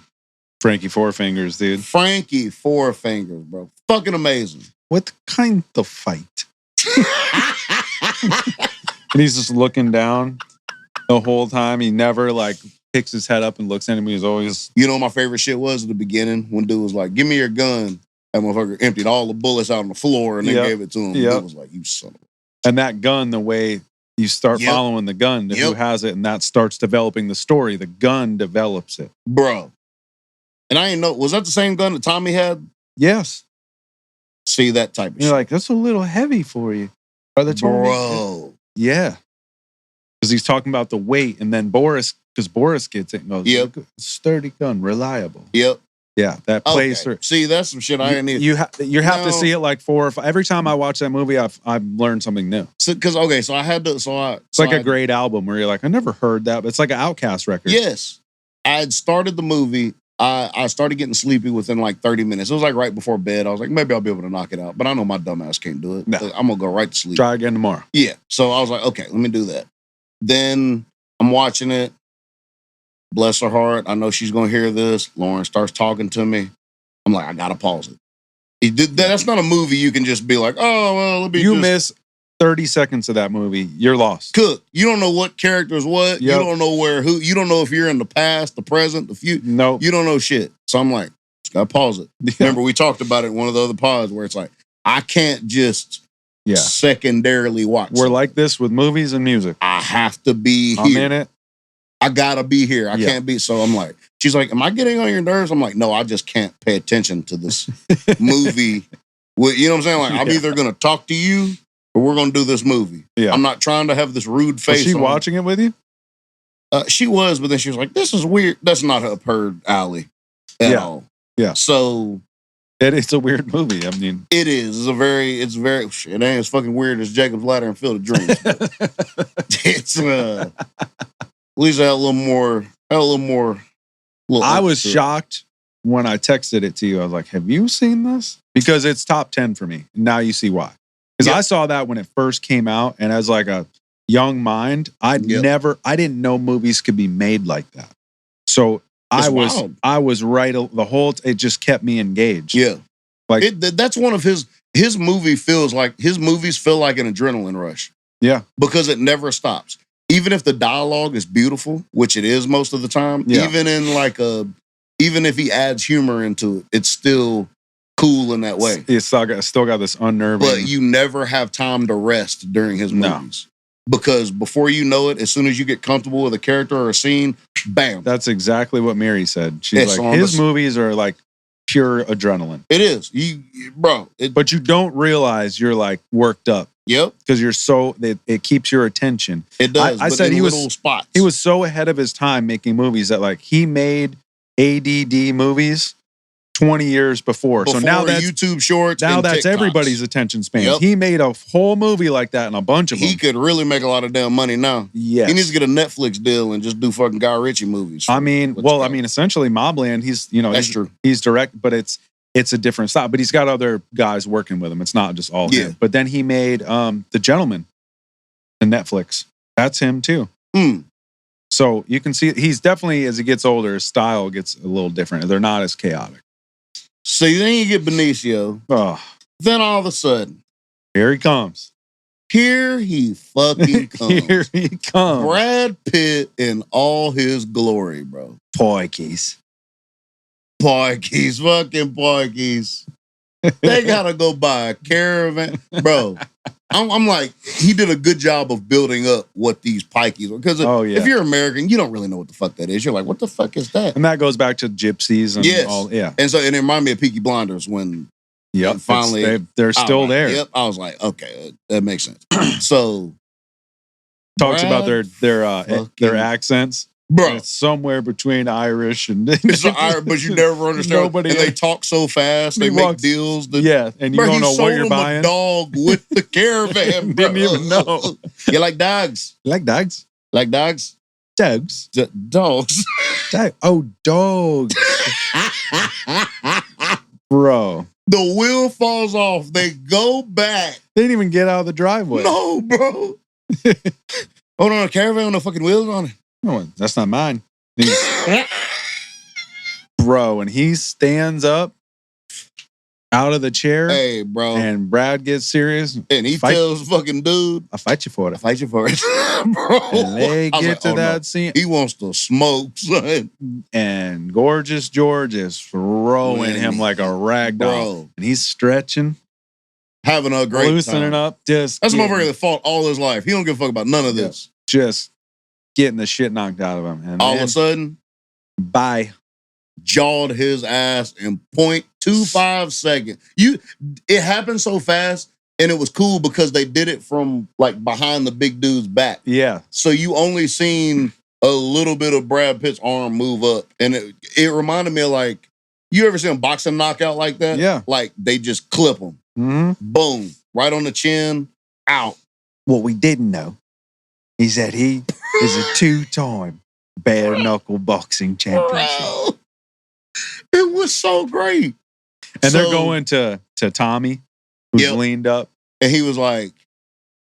Frankie Four Fingers, dude. Frankie Four Fingers, bro. Fucking amazing. What kind of fight? And he's just looking down the whole time. He never like picks his head up and looks at him. He's always. You know, my favorite shit was at the beginning when dude was like, "Give me your gun." That motherfucker emptied all the bullets out on the floor and then gave it to him. Dude was like, "You son of a." And that gun, the way you start following the gun to who has it, and that starts developing the story. The gun develops it, bro. And I didn't know, was that the same gun that Tommy had? Yes. See that type of You're shit. like, that's a little heavy for you. Bro. Yeah. Because he's talking about the weight, and then Boris gets it and goes, "Yep, sturdy gun, reliable." Yep. Yeah, that plays. Okay. See, that's some shit I didn't need. You have to see it like 4 or 5. Every time I watch that movie, I've learned something new. So I had to. It's like a great album where you're like, I never heard that, but it's like an Outkast record. Yes, I had started the movie. I started getting sleepy within like 30 minutes. It was like right before bed. I was like, maybe I'll be able to knock it out, but I know my dumb ass can't do it. No. I'm gonna go right to sleep. Try again tomorrow. Yeah. So I was like, okay, let me do that. Then I'm watching it. Bless her heart. I know she's gonna hear this. Lauren starts talking to me. I'm like, I gotta pause it. That's not a movie you can just be like, oh, well, let me miss 30 seconds of that movie, you're lost. Cook. You don't know what character is what. Yep. You don't know who. You don't know if you're in the past, the present, the future. No. You don't know shit. So I'm like, just gotta pause it. Yeah. Remember, we talked about it in one of the other pods where it's like, I can't just secondarily watch. We're like this with movies and music. I have to be here. I'm in it. I gotta be here. I can't be. So I'm like, she's like, am I getting on your nerves? I'm like, no, I just can't pay attention to this movie. You know what I'm saying? Like, I'm either gonna talk to you or we're gonna do this movie. Yeah. I'm not trying to have this rude face. Was she watching it with you? She was, but then she was like, this is weird. That's not up her alley at all. Yeah. So it's a weird movie. I mean, it is. It ain't as fucking weird as Jacob's Ladder and Field of Dreams. It's at least I had a little more. I was shocked when I texted it to you. I was like, have you seen this? Because it's top 10 for me. Now you see why. Because I saw that when it first came out, and as like a young mind, I didn't know movies could be made like that. So I was right the whole. It just kept me engaged. Yeah, like that's one of his movies feel like an adrenaline rush. Yeah, because it never stops. Even if the dialogue is beautiful, which it is most of the time, even if he adds humor into it, it's still cool in that way. It's still got this unnerving. But you never have time to rest during his movies. Because before you know it, as soon as you get comfortable with a character or a scene, bam. That's exactly what Mary said. She's like, his movies are like pure adrenaline. It is. But you don't realize you're like worked up. Yep. Because it keeps your attention. It does. I said he was so ahead of his time making movies that like he made ADD movies 20 years before. So now that's YouTube shorts. Now that's TikToks. Everybody's attention span. Yep. He made a whole movie like that and a bunch of them. He could really make a lot of damn money now. Yes. He needs to get a Netflix deal and just do fucking Guy Ritchie movies. Essentially Mobland, that's true. He's direct, but it's a different style. But he's got other guys working with him. It's not just all him. But then he made The Gentleman in Netflix. That's him too. So you can see he's definitely, as he gets older, his style gets a little different. They're not as chaotic. So then you get Benicio. Oh. Then all of a sudden, here he comes. Here he fucking comes. Here he comes. Brad Pitt in all his glory, bro. Porkies. Fucking porkies. They gotta go buy a caravan. Bro, I'm like, he did a good job of building up what these pikeys are. Because if you're American, you don't really know what the fuck that is. You're like, what the fuck is that? And that goes back to gypsies and all. Yeah. And so it reminded me of Peaky Blinders when finally they're still there. Yep. I was like, okay, that makes sense. So talks about their accents. Bro, it's somewhere between Irish and but you never understand. And they talk so fast. They make deals. And you don't know what you're buying. A dog with the caravan. Didn't even know. You like dogs? You like dogs? Like dogs? Dogs. Dogs. Dogs. Bro. The wheel falls off. They go back. They didn't even get out of the driveway. No, bro. Hold on, a caravan with no fucking wheels on it. No, that's not mine. Bro, and he stands up out of the chair. Hey, bro. And Brad gets serious. And he tells fucking dude, I'll fight you for it. I'll fight you for it. Bro. And they get to that scene. He wants to smoke, son. And Gorgeous George is throwing him like a rag doll. And he's stretching. Having a great loosening time. Up. Just that's a motherfucker that fought all his life. He don't give a fuck about none of this. Just getting the shit knocked out of him. And all of a sudden, jawed his ass in 0.25 seconds. It happened so fast, and it was cool because they did it from like behind the big dude's back. Yeah. So you only seen a little bit of Brad Pitt's arm move up. And it reminded me of like, you ever seen a boxing knockout like that? Yeah. Like they just clip him. Mm-hmm. Boom. Right on the chin. Out. What we didn't know is that he is a 2-time bare knuckle boxing champion. It was so great. And they're going to Tommy, who's leaned up. And he was like,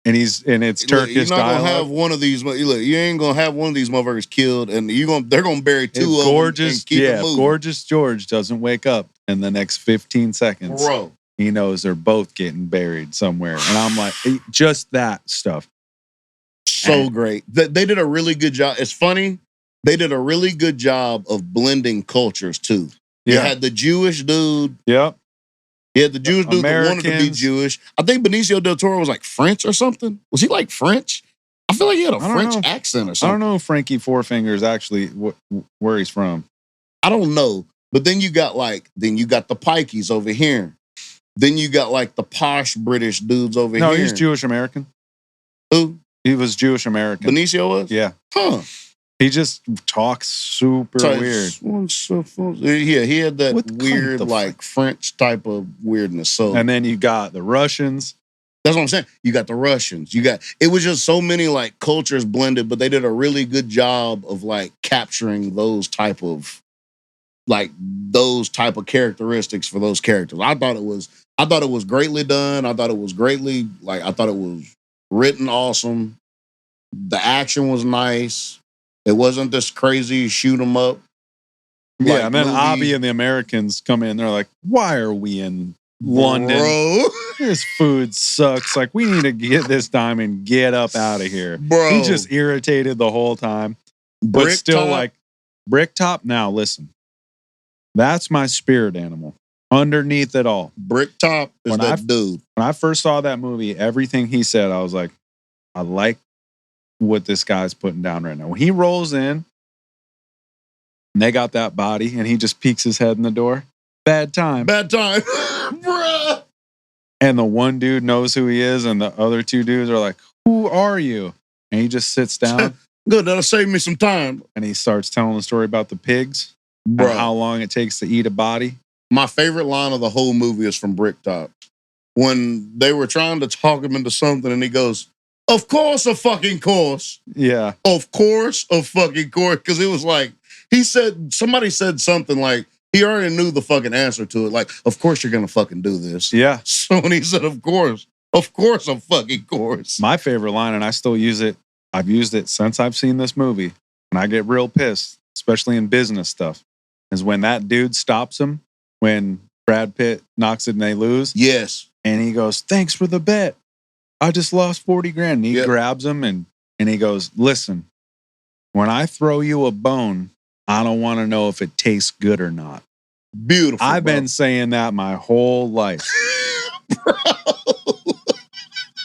and it's Turkish you're not dialogue. Gonna have one of these. Look, you ain't gonna have one of these motherfuckers killed, and they're gonna bury two of them. And keep it moving. Gorgeous George doesn't wake up in the next 15 seconds. Bro. He knows they're both getting buried somewhere. And I'm like, just that stuff. So great. They did a really good job. It's funny. They did a really good job of blending cultures, too. You had the Jewish dude. Yep. You had the Jewish dude that wanted to be Jewish. I think Benicio del Toro was like French or something. Was he like French? I feel like he had a French accent or something. I don't know if Frankie Four Fingers actually where he's from. I don't know. But then you got the Pikeys over here. Then you got like the posh British dudes over here. No, he's Jewish American. Who? He was Jewish American. Benicio was? Yeah. Huh. He just talks super weird. Yeah, he had that weird like French type of weirdness. So, and then you got the Russians. That's what I'm saying. You got the Russians. It was just so many like cultures blended, but they did a really good job of like capturing those type of characteristics for those characters. I thought it was greatly done. I thought it was written awesome. The action was nice. It wasn't this crazy shoot 'em up. Yeah, and then Abby and the Americans come in. They're like, "Why are we in London? Bro. This food sucks. Like, we need to get this time and get up out of here." Bro. He just irritated the whole time. But still, like, Bricktop. Now, listen. That's my spirit animal. Underneath it all. Bricktop is that dude. When I first saw that movie, everything he said, I was like, I like what this guy's putting down right now. When he rolls in, and they got that body, and he just peeks his head in the door. Bad time. Bruh. And the one dude knows who he is, and the other two dudes are like, "Who are you?" And he just sits down. Good, that'll save me some time. And he starts telling the story about the pigs. And how long it takes to eat a body. My favorite line of the whole movie is from Bricktop. When they were trying to talk him into something, and he goes, "Of course, a fucking course." Yeah. Of course, a fucking course. Because it was like, somebody said something like, he already knew the fucking answer to it. Like, of course you're going to fucking do this. Yeah. So when he said, of course a fucking course. My favorite line, and I still use it. I've used it since I've seen this movie. And I get real pissed, especially in business stuff, is when that dude stops him when Brad Pitt knocks it and they lose. Yes. And he goes, "Thanks for the bet. I just lost 40 grand. And he grabs him and he goes, "Listen, when I throw you a bone, I don't want to know if it tastes good or not." Beautiful. I've been saying that my whole life. Bro.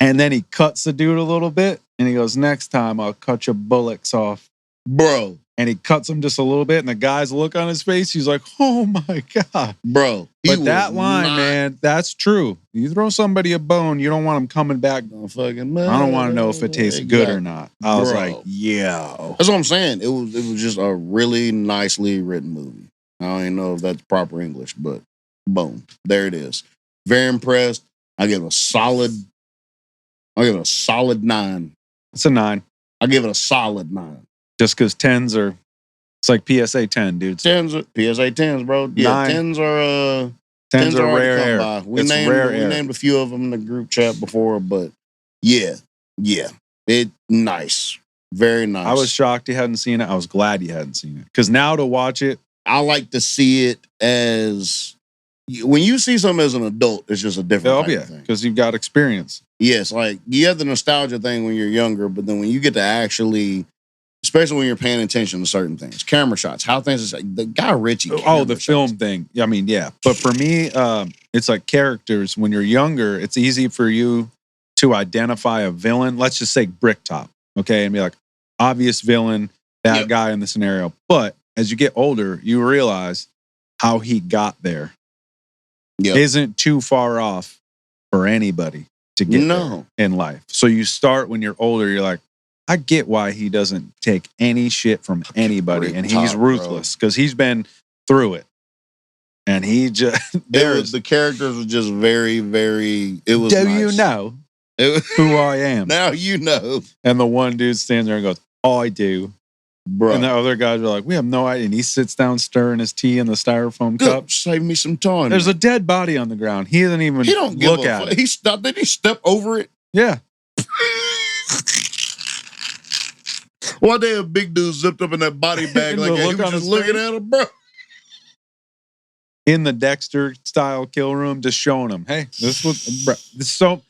And then he cuts the dude a little bit and he goes, "Next time I'll cut your bullocks off." Bro. And he cuts him just a little bit, and the guy's look on his face, he's like, "Oh my God." Bro. But that line, man, that's true. You throw somebody a bone, you don't want them coming back. I don't want to know if it tastes good or not. I was like, yeah. That's what I'm saying. It was just a really nicely written movie. I don't even know if that's proper English, but boom. There it is. Very impressed. I give it a solid 9. It's a 9. I give it a solid 9. Just because 10s are, it's like PSA 10, dude. PSA 10s, bro. Yeah, 10s are 10s are rare air. We named a few of them in the group chat before, but yeah, it nice, very nice. I was shocked you hadn't seen it. I was glad you hadn't seen it because now to watch it, I like to see it as when you see something as an adult, it's just a different type of thing. Because you've got experience. Yes, like you have the nostalgia thing when you're younger, but then when you get to actually, especially when you're paying attention to certain things, camera shots, how things are, the guy Ritchie. The film thing. I mean, yeah. But for me, it's like characters. When you're younger, it's easy for you to identify a villain. Let's just say Bricktop, okay, and be like, obvious villain, bad guy in the scenario. But as you get older, you realize how he got there isn't too far off for anybody to get there in life. So you start when you're older, you're like, I get why he doesn't take any shit from anybody, and he's ruthless because he's been through it. And he just the characters were just very, very. It was. Do you know who I am? Now you know. And the one dude stands there and goes, I do. Bro. And the other guys are like, we have no idea. And he sits down stirring his tea in the styrofoam cup. Save me some time. There's a dead body on the ground. He doesn't even look at it. He stopped. Did he step over it? Yeah. One day a big dude zipped up in that body bag like he was just looking at him, bro. In the Dexter style kill room, just showing him, hey, this was so.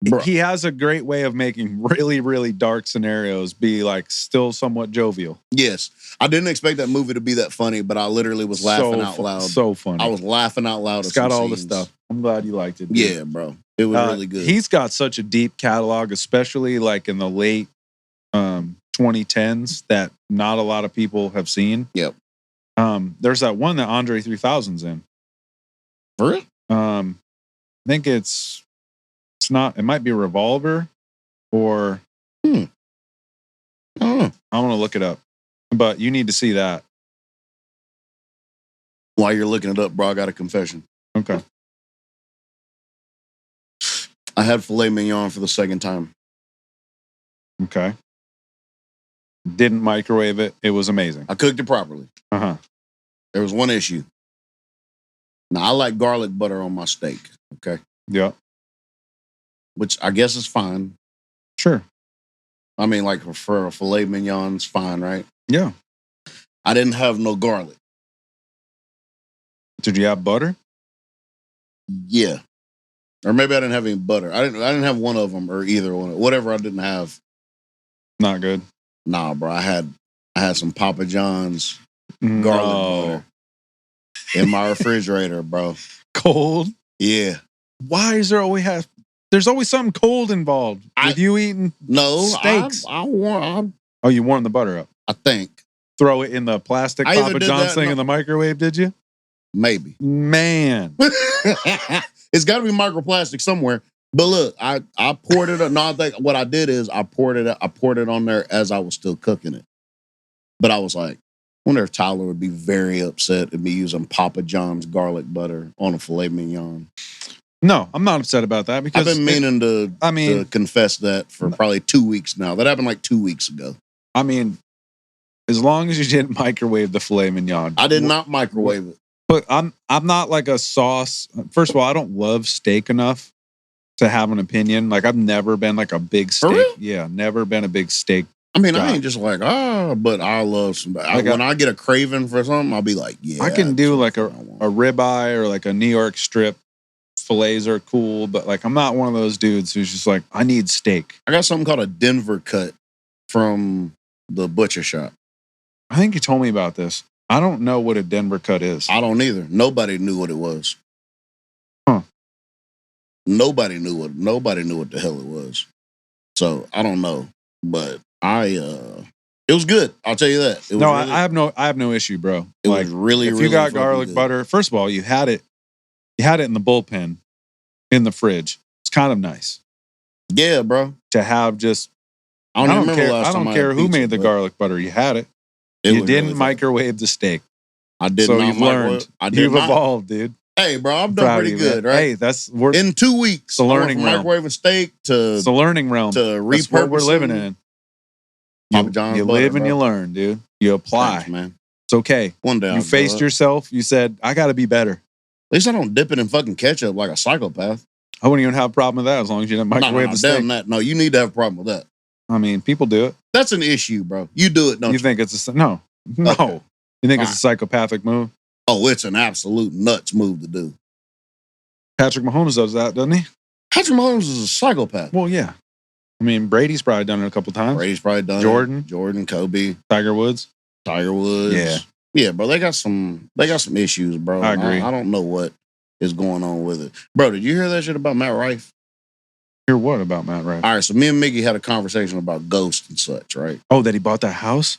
Bro. He has a great way of making really, really dark scenarios be like still somewhat jovial. Yes. I didn't expect that movie to be that funny, but I literally was laughing out loud. So funny. I was laughing out loud. It's got all the stuff. I'm glad you liked it. Dude. Yeah, bro. It was really good. He's got such a deep catalog, especially like in the late 2010s that not a lot of people have seen. Yep. There's that one that Andre 3000's in. For real? I think it's not. It might be Revolver, or I don't know. I want to look it up, but you need to see that. While you're looking it up, bro, I got a confession. Okay. I had filet mignon for the second time. Okay. Didn't microwave it. It was amazing. I cooked it properly. There was one issue. Now, I like garlic butter on my steak, okay? Yeah. Which I guess is fine. Sure. I mean, like for a filet mignon, it's fine, right? Yeah. I didn't have no garlic. Did you have butter? Yeah. Or maybe I didn't have any butter. I didn't have one of them or either one. Whatever I didn't have. Not good. Nah, bro. I had some Papa John's garlic butter in my refrigerator, bro. Cold? Yeah. Why is there always there's always something cold involved with you eating steaks? Oh, you warmed the butter up. I think. Throw it in the plastic Papa John's thing in the microwave, did you? Maybe. Man. It's got to be microplastic somewhere. But look, I poured it up. No, I think what I did is I poured it on there as I was still cooking it. But I was like, I wonder if Tyler would be very upset at me using Papa John's garlic butter on a filet mignon. No, I'm not upset about that because I've been meaning to confess that for probably 2 weeks now. That happened like 2 weeks ago. I mean, as long as you didn't microwave the filet mignon. I did not microwave it. But I'm not like a sauce. First of all, I don't love steak enough to have an opinion. Like I've never been like a big steak. For real? Yeah, never been a big steak. I mean, I ain't just like, but I love some. When I get a craving for something, I'll be like, yeah. I can do like a ribeye or like a New York strip. Fillets are cool, but like I'm not one of those dudes who's just like, I need steak. I got something called a Denver cut from the butcher shop. I think you told me about this. I don't know what a Denver cut is. I don't either. Nobody knew what it was. Huh. Nobody knew what the hell it was. So I don't know. But it was good. I'll tell you that. I have no issue, bro. It was really, if you got garlic butter, first of all, you had it in the bullpen in the fridge. It's kind of nice. Yeah, bro. To have just I don't care who made the garlic butter. You had it. You didn't microwave the steak. I did so not. You've learned. You've evolved, dude. Hey, bro, I'm done pretty good, right? Hey, we're in 2 weeks. It's the learning realm. Microwaving steak to it's the learning realm. To repurpose. That's what we're living in. You live and you learn, dude. You apply. Thanks, man. It's okay. One day you faced yourself. You said, I got to be better. At least I don't dip it in fucking ketchup like a psychopath. I wouldn't even have a problem with that as long as you didn't microwave the steak. Damn that. No, you need to have a problem with that. I mean, people do it. That's an issue, bro. You do it, don't you? You think it's no. Okay. You think it's a psychopathic move? Oh, it's an absolute nuts move to do. Patrick Mahomes does that, doesn't he? Patrick Mahomes is a psychopath. Well, yeah. I mean, Brady's probably done it a couple times. Brady's probably done Jordan. it. Jordan, Kobe. Tiger Woods. Yeah. Yeah, bro. They got some issues, bro. I agree. I don't know what is going on with it. Bro, did you hear that shit about Matt Rife? Hear what about Matt Rife? All right, so me and Miggy had a conversation about ghosts and such, right? Oh, that he bought that house?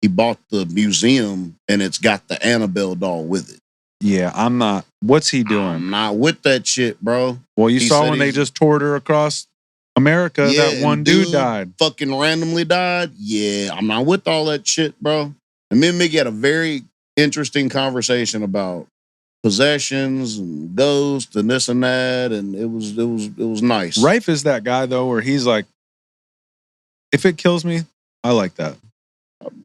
He bought the museum and it's got the Annabelle doll with it. Yeah, I'm not. What's he doing? I'm not with that shit, bro. Well, you saw when they just toured her across America, Yeah, that one dude died. Fucking randomly died. Yeah, I'm not with all that shit, bro. And me and Miggy had a very interesting conversation about possessions and ghosts and this and that, and it was nice. Rife is that guy though, where he's like, if it kills me, I like that.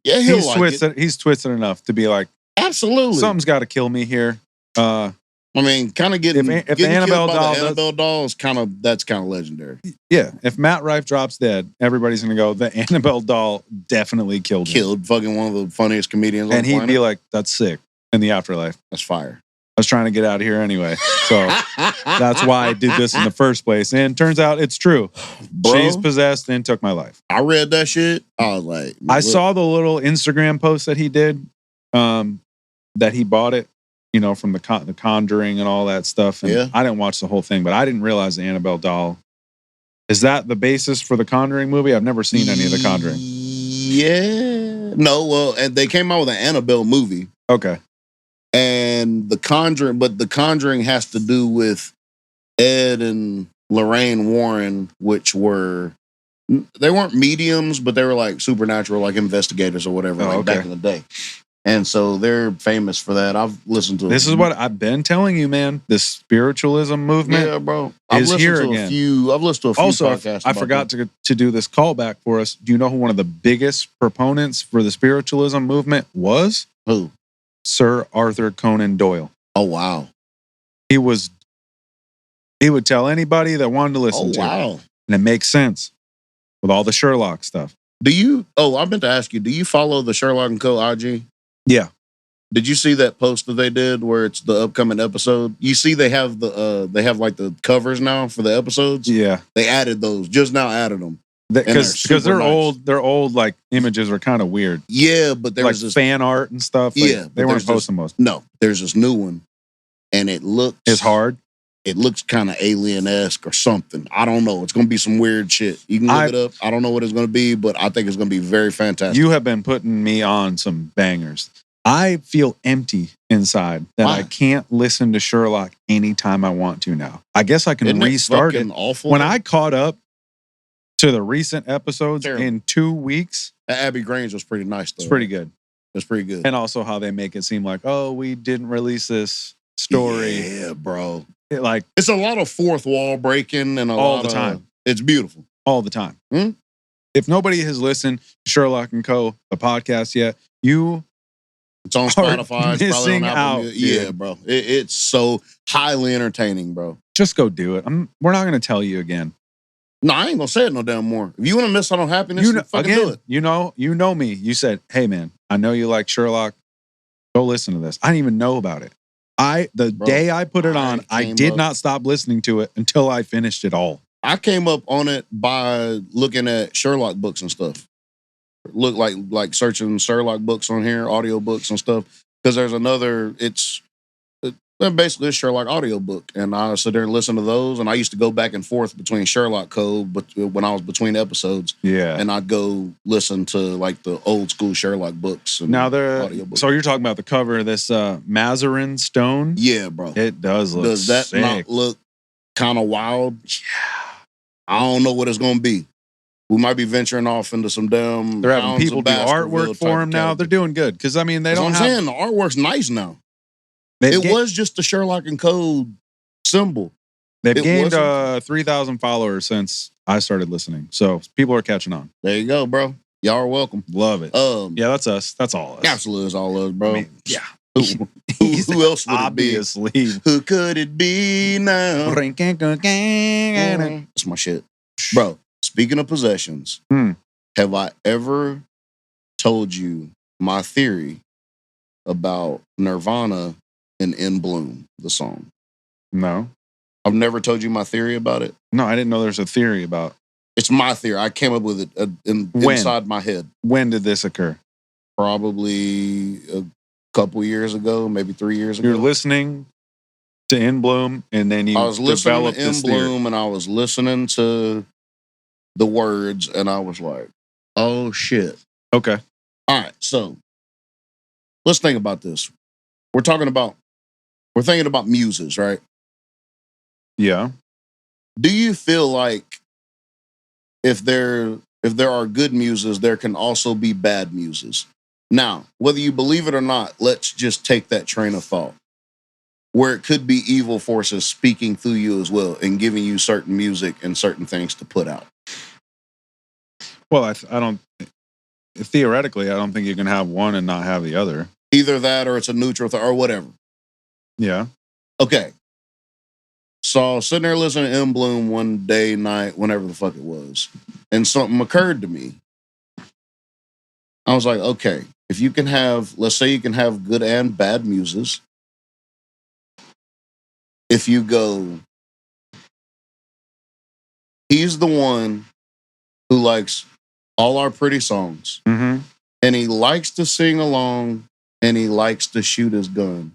Yeah, He's twisted enough to be like, absolutely, something's got to kill me here. I mean, kind of getting if the Annabelle doll, the Annabelle doll is kind of legendary. Yeah, if Matt Rife drops dead, everybody's gonna go, the Annabelle doll definitely killed fucking one of the funniest comedians on and the planet. He'd be like, that's sick in the afterlife. That's fire. I was trying to get out of here anyway, so that's why I did this in the first place. And it turns out it's true. Bro, she's possessed and took my life. I read that shit. I was like, I saw the little Instagram post that he did, that he bought it, from the Conjuring and all that stuff. And yeah. I didn't watch the whole thing, but I didn't realize the Annabelle doll. Is that the basis for the Conjuring movie? I've never seen any of the Conjuring. Yeah. No, well, and they came out with an Annabelle movie. Okay. And the Conjuring has to do with Ed and Lorraine Warren, which they weren't mediums, but they were like supernatural, like investigators or whatever, back in the day. And so they're famous for that. I've listened to this is what I've been telling you, man. This spiritualism movement, yeah, bro. I've listened to a few podcasts. I forgot to do this callback for us. Do you know who one of the biggest proponents for the spiritualism movement was? Who? Sir Arthur Conan Doyle. Oh, wow. He would tell anybody that wanted to listen to it. And it makes sense with all the Sherlock stuff. I meant to ask you, do you follow the Sherlock & Co. IG? Yeah. Did you see that post that they did where it's the upcoming episode? You see they have like the covers now for the episodes? Yeah. They added those, just now added them. Because they're nice. Old, their old like images are kind of weird. Yeah, but there was this fan art and stuff. They weren't posting most. No, there's this new one, and it's hard. It looks kind of alien-esque or something. I don't know. It's gonna be some weird shit. You can look it up. I don't know what it's gonna be, but I think it's gonna be very fantastic. You have been putting me on some bangers. I feel empty inside that I can't listen to Sherlock anytime I want to now. I guess I can restart it. Awful? When I caught up to the recent episodes in 2 weeks. Abby Grange was pretty nice, though. It's pretty good. It's pretty good. And also how they make it seem like, we didn't release this story. Yeah, bro. It's a lot of fourth wall breaking and all the time. It's beautiful. All the time. Hmm? If nobody has listened to Sherlock & Co., the podcast yet, it's on Spotify. It's probably on Apple Music. Yeah, bro. It's so highly entertaining, bro. Just go do it. We're not going to tell you again. No, I ain't gonna say it no damn more. If you want to miss out on happiness, fucking do it. You know me. You said, "Hey, man, I know you like Sherlock. Go listen to this." I didn't even know about it. The day I put it on, I did not stop listening to it until I finished it all. I came up on it by looking at Sherlock books and stuff. Look like searching Sherlock books on here, audio books and stuff. Because there's another. It's basically a Sherlock audiobook. And I sit there and listen to those. And I used to go back and forth between Sherlock Code, but when I was between episodes. Yeah. And I'd go listen to like the old school Sherlock books. And now so you're talking about the cover of this Mazarin stone? Yeah, bro. It does look Does that sick. not look kind of wild? Yeah. I don't know what it's going to be. We might be venturing off into some damn. They're having people do artwork for him now. They're doing good. Because, I mean, they don't have. I'm saying the artwork's nice now. It was just the Sherlock & Code symbol. They've gained 3,000 followers since I started listeing. So people are catching on. There you go, bro. Y'all are welcome. Love it. Yeah, that's us. That's all us. Absolutely, it's all us, bro. I mean, yeah. Who else would obviously. it be? Who could it be now? That's my shit. Bro, speaking of possessions, have I ever told you my theory about Nirvana and In Bloom, the song? No. I've never told you my theory about it. No, I didn't know there's a theory about. It's my theory. I came up with it inside my head. When did this occur? Probably a couple years ago, maybe 3 years ago. You're listening to In Bloom, and then I was listening developed to In this theory. Bloom, and I was listening to the words, and I was like, "Oh shit!" Okay. All right, so let's think about this. We're thinking about muses, right? Yeah. Do you feel like if there are good muses, there can also be bad muses? Now, whether you believe it or not, let's just take that train of thought, where it could be evil forces speaking through you as well and giving you certain music and certain things to put out. Well, I don't. Theoretically, I don't think you can have one and not have the other. Either that, or it's a neutral or whatever. Yeah. Okay. So sitting there listening to In Bloom one day, night, whenever the fuck it was, and something occurred to me. I was like, okay, if you can have, let's say you can have good and bad muses. If you go, he's the one who likes all our pretty songs, Mm-hmm. and he likes to sing along, and he likes to shoot his gun,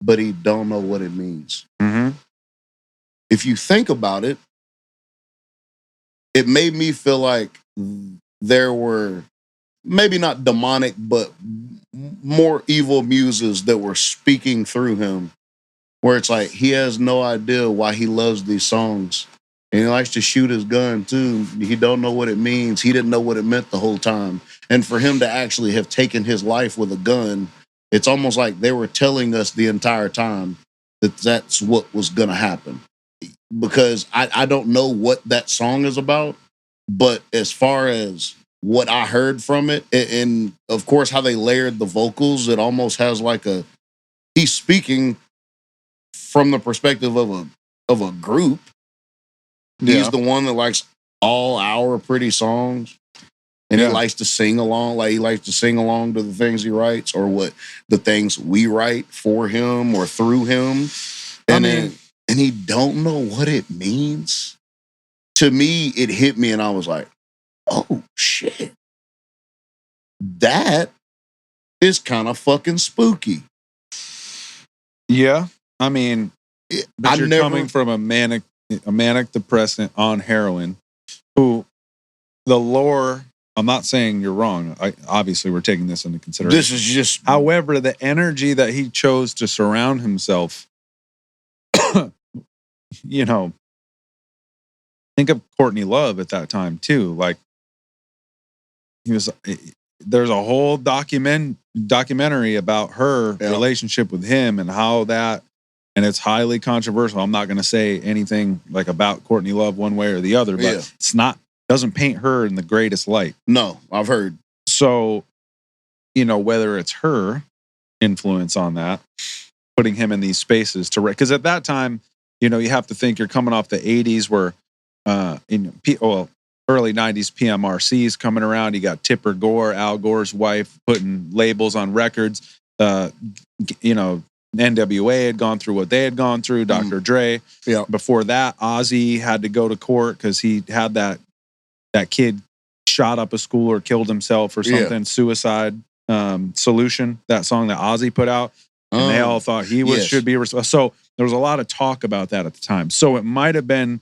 but he don't know what it means. Mm-hmm. If you think about it, it made me feel like there were maybe not demonic, but more evil muses that were speaking through him, where it's like he has no idea why he loves these songs. And he likes to shoot his gun too. He don't know what it means. He didn't know what it meant the whole time. And for him to actually have taken his life with a gun, it's almost like they were telling us the entire time that that's what was going to happen. Because I don't know what that song is about, but as far as what I heard from it, and of course how they layered the vocals, it almost has like he's speaking from the perspective of a group. Yeah. He's the one that likes all our pretty songs. And he likes to sing along, like he likes to sing along to the things he writes, or what the things we write for him or through him. And and he don't know what it means. To me, it hit me, and I was like, "Oh shit, that is kind of fucking spooky." Yeah. I mean, but you're coming from a manic depressant on heroin, who the lore. I'm not saying you're wrong. Obviously, we're taking this into consideration. This is just. However, the energy that he chose to surround himself, you know, think of Courtney Love at that time too. Like, there's a whole documentary about her relationship with him and how that, and it's highly controversial. I'm not going to say anything like about Courtney Love one way or the other, but doesn't paint her in the greatest light. No, I've heard. So, whether it's her influence on that, putting him in these spaces because at that time, you have to think you're coming off the 80s where early 90s PMRC's coming around. You got Tipper Gore, Al Gore's wife, putting labels on records. NWA had gone through what they had gone through, Dr. Dre. Yeah. Before that, Ozzy had to go to court because he had that kid shot up a school or killed himself or something. Yeah. Suicide Solution, that song that Ozzy put out. And they all thought he should be responsible. So there was a lot of talk about that at the time. So it might have been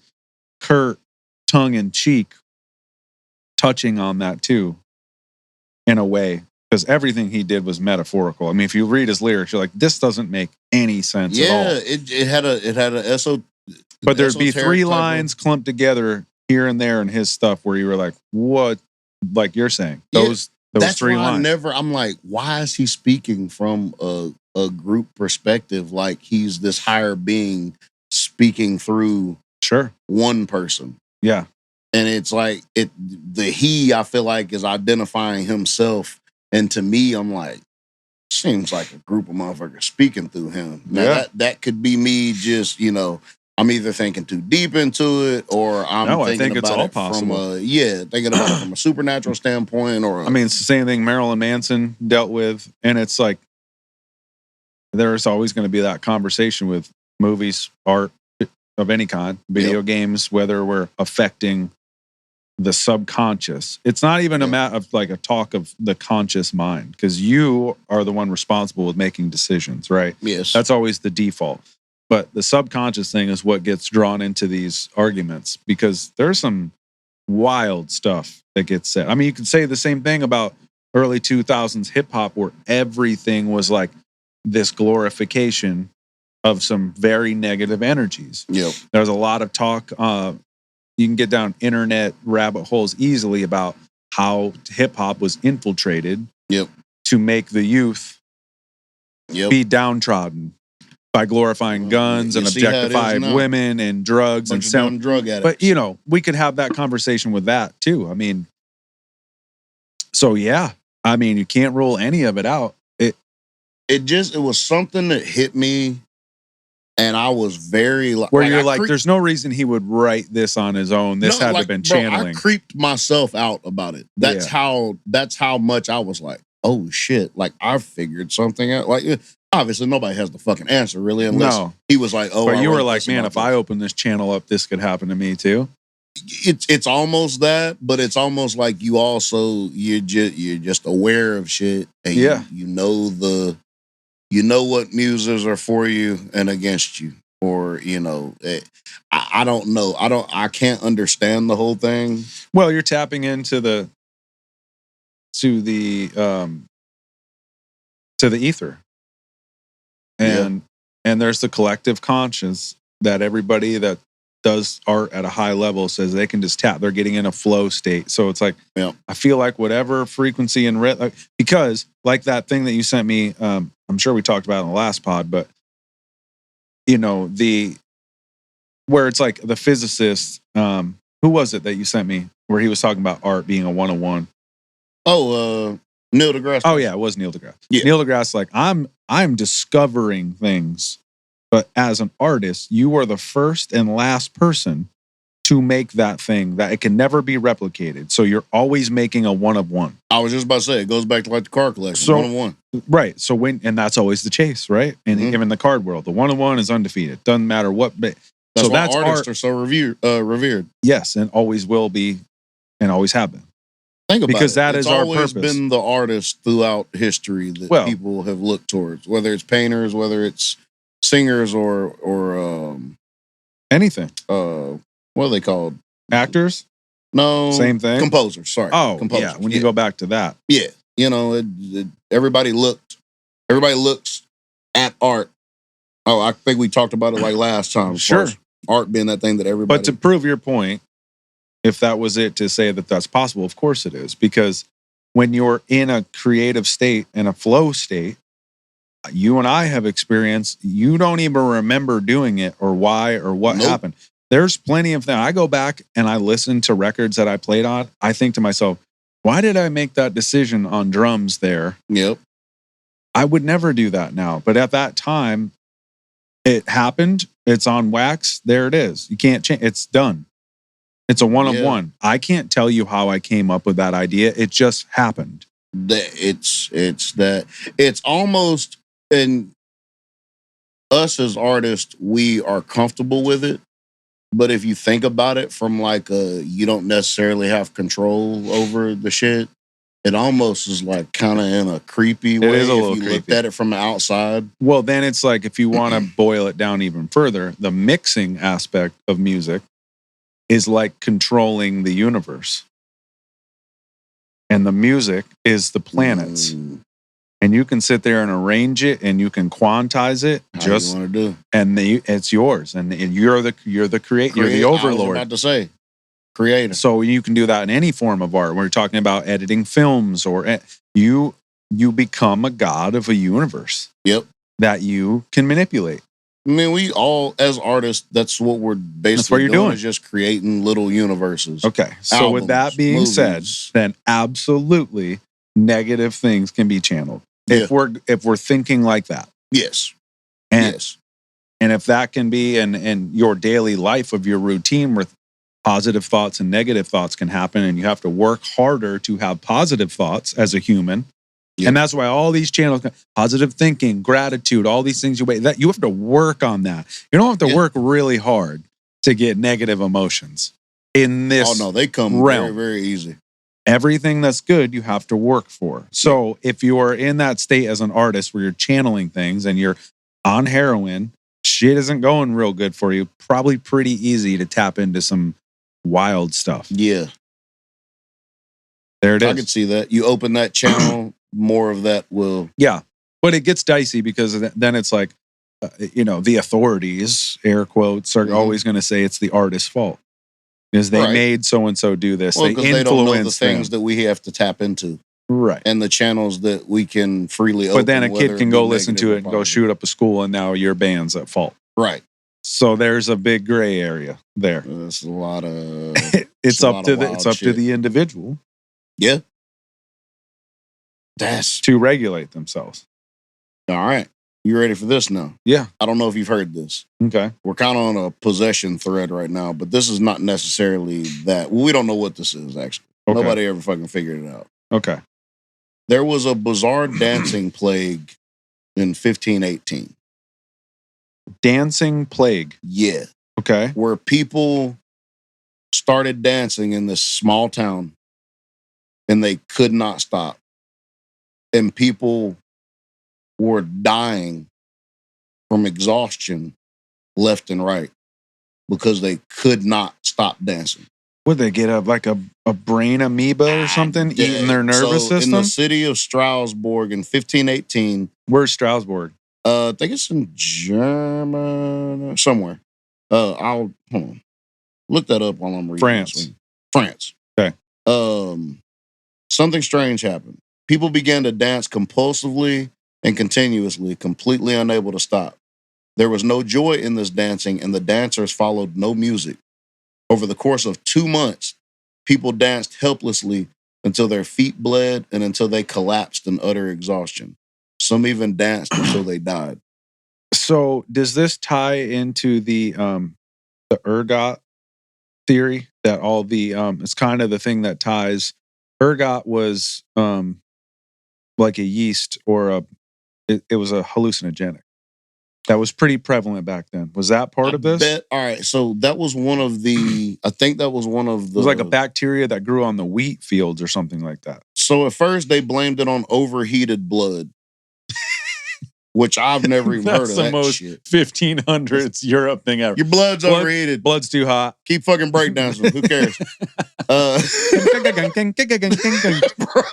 Kurt tongue in cheek touching on that too, in a way, because everything he did was metaphorical. I mean, if you read his lyrics, you're like, this doesn't make any sense at all. It had a but there'd be three lines clumped together here and there in his stuff where you were like, what? Like you're saying, those three lines. I'm like, why is he speaking from a group perspective? Like he's this higher being speaking through one person. Yeah. And it's like I feel like is identifying himself. And to me, I'm like, seems like a group of motherfuckers speaking through him. Now that could be me just, I'm either thinking too deep into it or I think it's all possible. Thinking about it from a supernatural standpoint. Or I mean, it's the same thing Marilyn Manson dealt with. And it's like, there's always going to be that conversation with movies, art of any kind, video games, whether we're affecting the subconscious. It's not even a matter of like a talk of the conscious mind, because you are the one responsible with making decisions, right? Yes. That's always the default. But the subconscious thing is what gets drawn into these arguments, because there's some wild stuff that gets said. I mean, you could say the same thing about early 2000s hip hop, where everything was like this glorification of some very negative energies. Yep. There's a lot of talk. You can get down internet rabbit holes easily about how hip hop was infiltrated to make the youth be downtrodden by glorifying guns and objectifying women and drugs and sound drug addicts. But you know, we could have that conversation with that too. I mean, so yeah, I mean, you can't rule any of it out. It was something that hit me, and I was very where you're like, there's no reason he would write this on his own. This had to have been channeling. I creeped myself out about it. That's how much I was like, oh shit, like I figured something out. Like obviously nobody has the fucking answer really, unless he was like, oh. But you were like, man, if I open this channel up, this could happen to me too. It's almost that, but it's almost like you're just aware of shit, and you know what muses are for you and against you, or I don't know. I can't understand the whole thing. Well, you're tapping into the ether, and there's the collective conscience that everybody that does art at a high level says they can just tap. They're getting in a flow state. So it's like, I feel like whatever frequency and because like that thing that you sent me, I'm sure we talked about in the last pod, but where it's like the physicist, who was it that you sent me where he was talking about art being a 101? Oh, Neil deGrasse. Oh yeah, it was Neil deGrasse. Yeah. Neil deGrasse, like I'm discovering things. But as an artist, you are the first and last person to make that thing that it can never be replicated. So you're always making a one of one. I was just about to say, it goes back to like the card collection, 1 of 1. Right. So and that's always the chase, right? And even in the card world, the 1 of 1 is undefeated. Doesn't matter what. That's why artists are so revered. Yes, and always will be, and always have been. Think about because that is our purpose. It's always been the artists throughout history that people have looked towards, whether it's painters, whether it's singers or anything. What are they called? Actors? No. Same thing? Composers, sorry. Oh, composers. Yeah, when you go back to that. Yeah. Everybody looks at art. Oh, I think we talked about it like last time. Sure. Art being that thing that everybody... But to prove your point, if that was it to say that that's possible, of course it is. Because when you're in a creative state and a flow state, you and I have experienced, you don't even remember doing it or why or what happened. There's plenty of things. I go back and I listen to records that I played on. I think to myself, why did I make that decision on drums there? Yep. I would never do that now. But at that time, it happened. It's on wax. There it is. You can't change. It's done. It's a 1 of 1. I can't tell you how I came up with that idea. It just happened. It's almost... And us as artists, we are comfortable with it. But if you think about it from like you don't necessarily have control over the shit, it almost is like kind of in a creepy way. It is a little creepy. Looked at it from the outside. Well, then it's like, if you want to boil it down even further, the mixing aspect of music is like controlling the universe. And the music is the planets. And you can sit there and arrange it, and you can quantize it. How you want to do? And it's yours, and you're the creator. You're the overlord. I was about to say, creator. So you can do that in any form of art. When you're talking about editing films, or you become a god of a universe. Yep. That you can manipulate. I mean, we all, as artists, that's what we're basically doing. Is just creating little universes. Okay. So albums, with that being said, then absolutely negative things can be channeled. If we're thinking like that. Yes. And if that can be in your daily life of your routine where positive thoughts and negative thoughts can happen, and you have to work harder to have positive thoughts as a human Yep. And that's why all these channels, positive thinking, gratitude, all these things that you have to work on that. You don't have to work really hard to get negative emotions in this. Oh no, they come realm. very, very easy. Everything that's good, you have to work for. So if you are in that state as an artist where you're channeling things and you're on heroin, shit isn't going real good for you, probably pretty easy to tap into some wild stuff. Yeah. There it is. I can see that. You open that channel, more of that will. Yeah. But it gets dicey because then it's like, the authorities, air quotes, are always going to say it's the artist's fault. Because they made so-and-so do this. Well, because they don't know the things that we have to tap into. Right. And the channels that we can freely open. But then a kid can go listen to it and go shoot up a school, and now your band's at fault. Right. So there's a big gray area there. It's a lot of. It's up to the individual. Yeah. That's to regulate themselves. All right. You ready for this now? Yeah. I don't know if you've heard this. Okay. We're kind of on a possession thread right now, but this is not necessarily that. Well, we don't know what this is, actually. Okay. Nobody ever fucking figured it out. Okay. There was a bizarre dancing plague in 1518. Dancing plague? Yeah. Okay. Where people started dancing in this small town and they could not stop. And people were dying from exhaustion left and right because they could not stop dancing. Would they get a brain amoeba or something eating their nervous system? In the city of Strasbourg in 1518. Where's Strasbourg? I think it's in Germany, somewhere. Hold on. Look that up while I'm reading. France. Okay. Something strange happened. People began to dance compulsively and continuously, completely unable to stop. There was no joy in this dancing, and the dancers followed no music. Over the course of 2 months, people danced helplessly until their feet bled and until they collapsed in utter exhaustion. Some even danced until they died. So, does this tie into the ergot theory that all the it's kind of the thing that ties? Ergot was like a yeast or it was a hallucinogenic that was pretty prevalent back then. Was that part of this? All right, so that was one of the. I think that was one of the. It was like a bacteria that grew on the wheat fields or something like that. So at first they blamed it on overheated blood. Which I've never even heard of that most shit. 1500s Europe thing ever. Your blood's overheated. Blood's too hot. Keep fucking breakdancing. Who cares? Bro.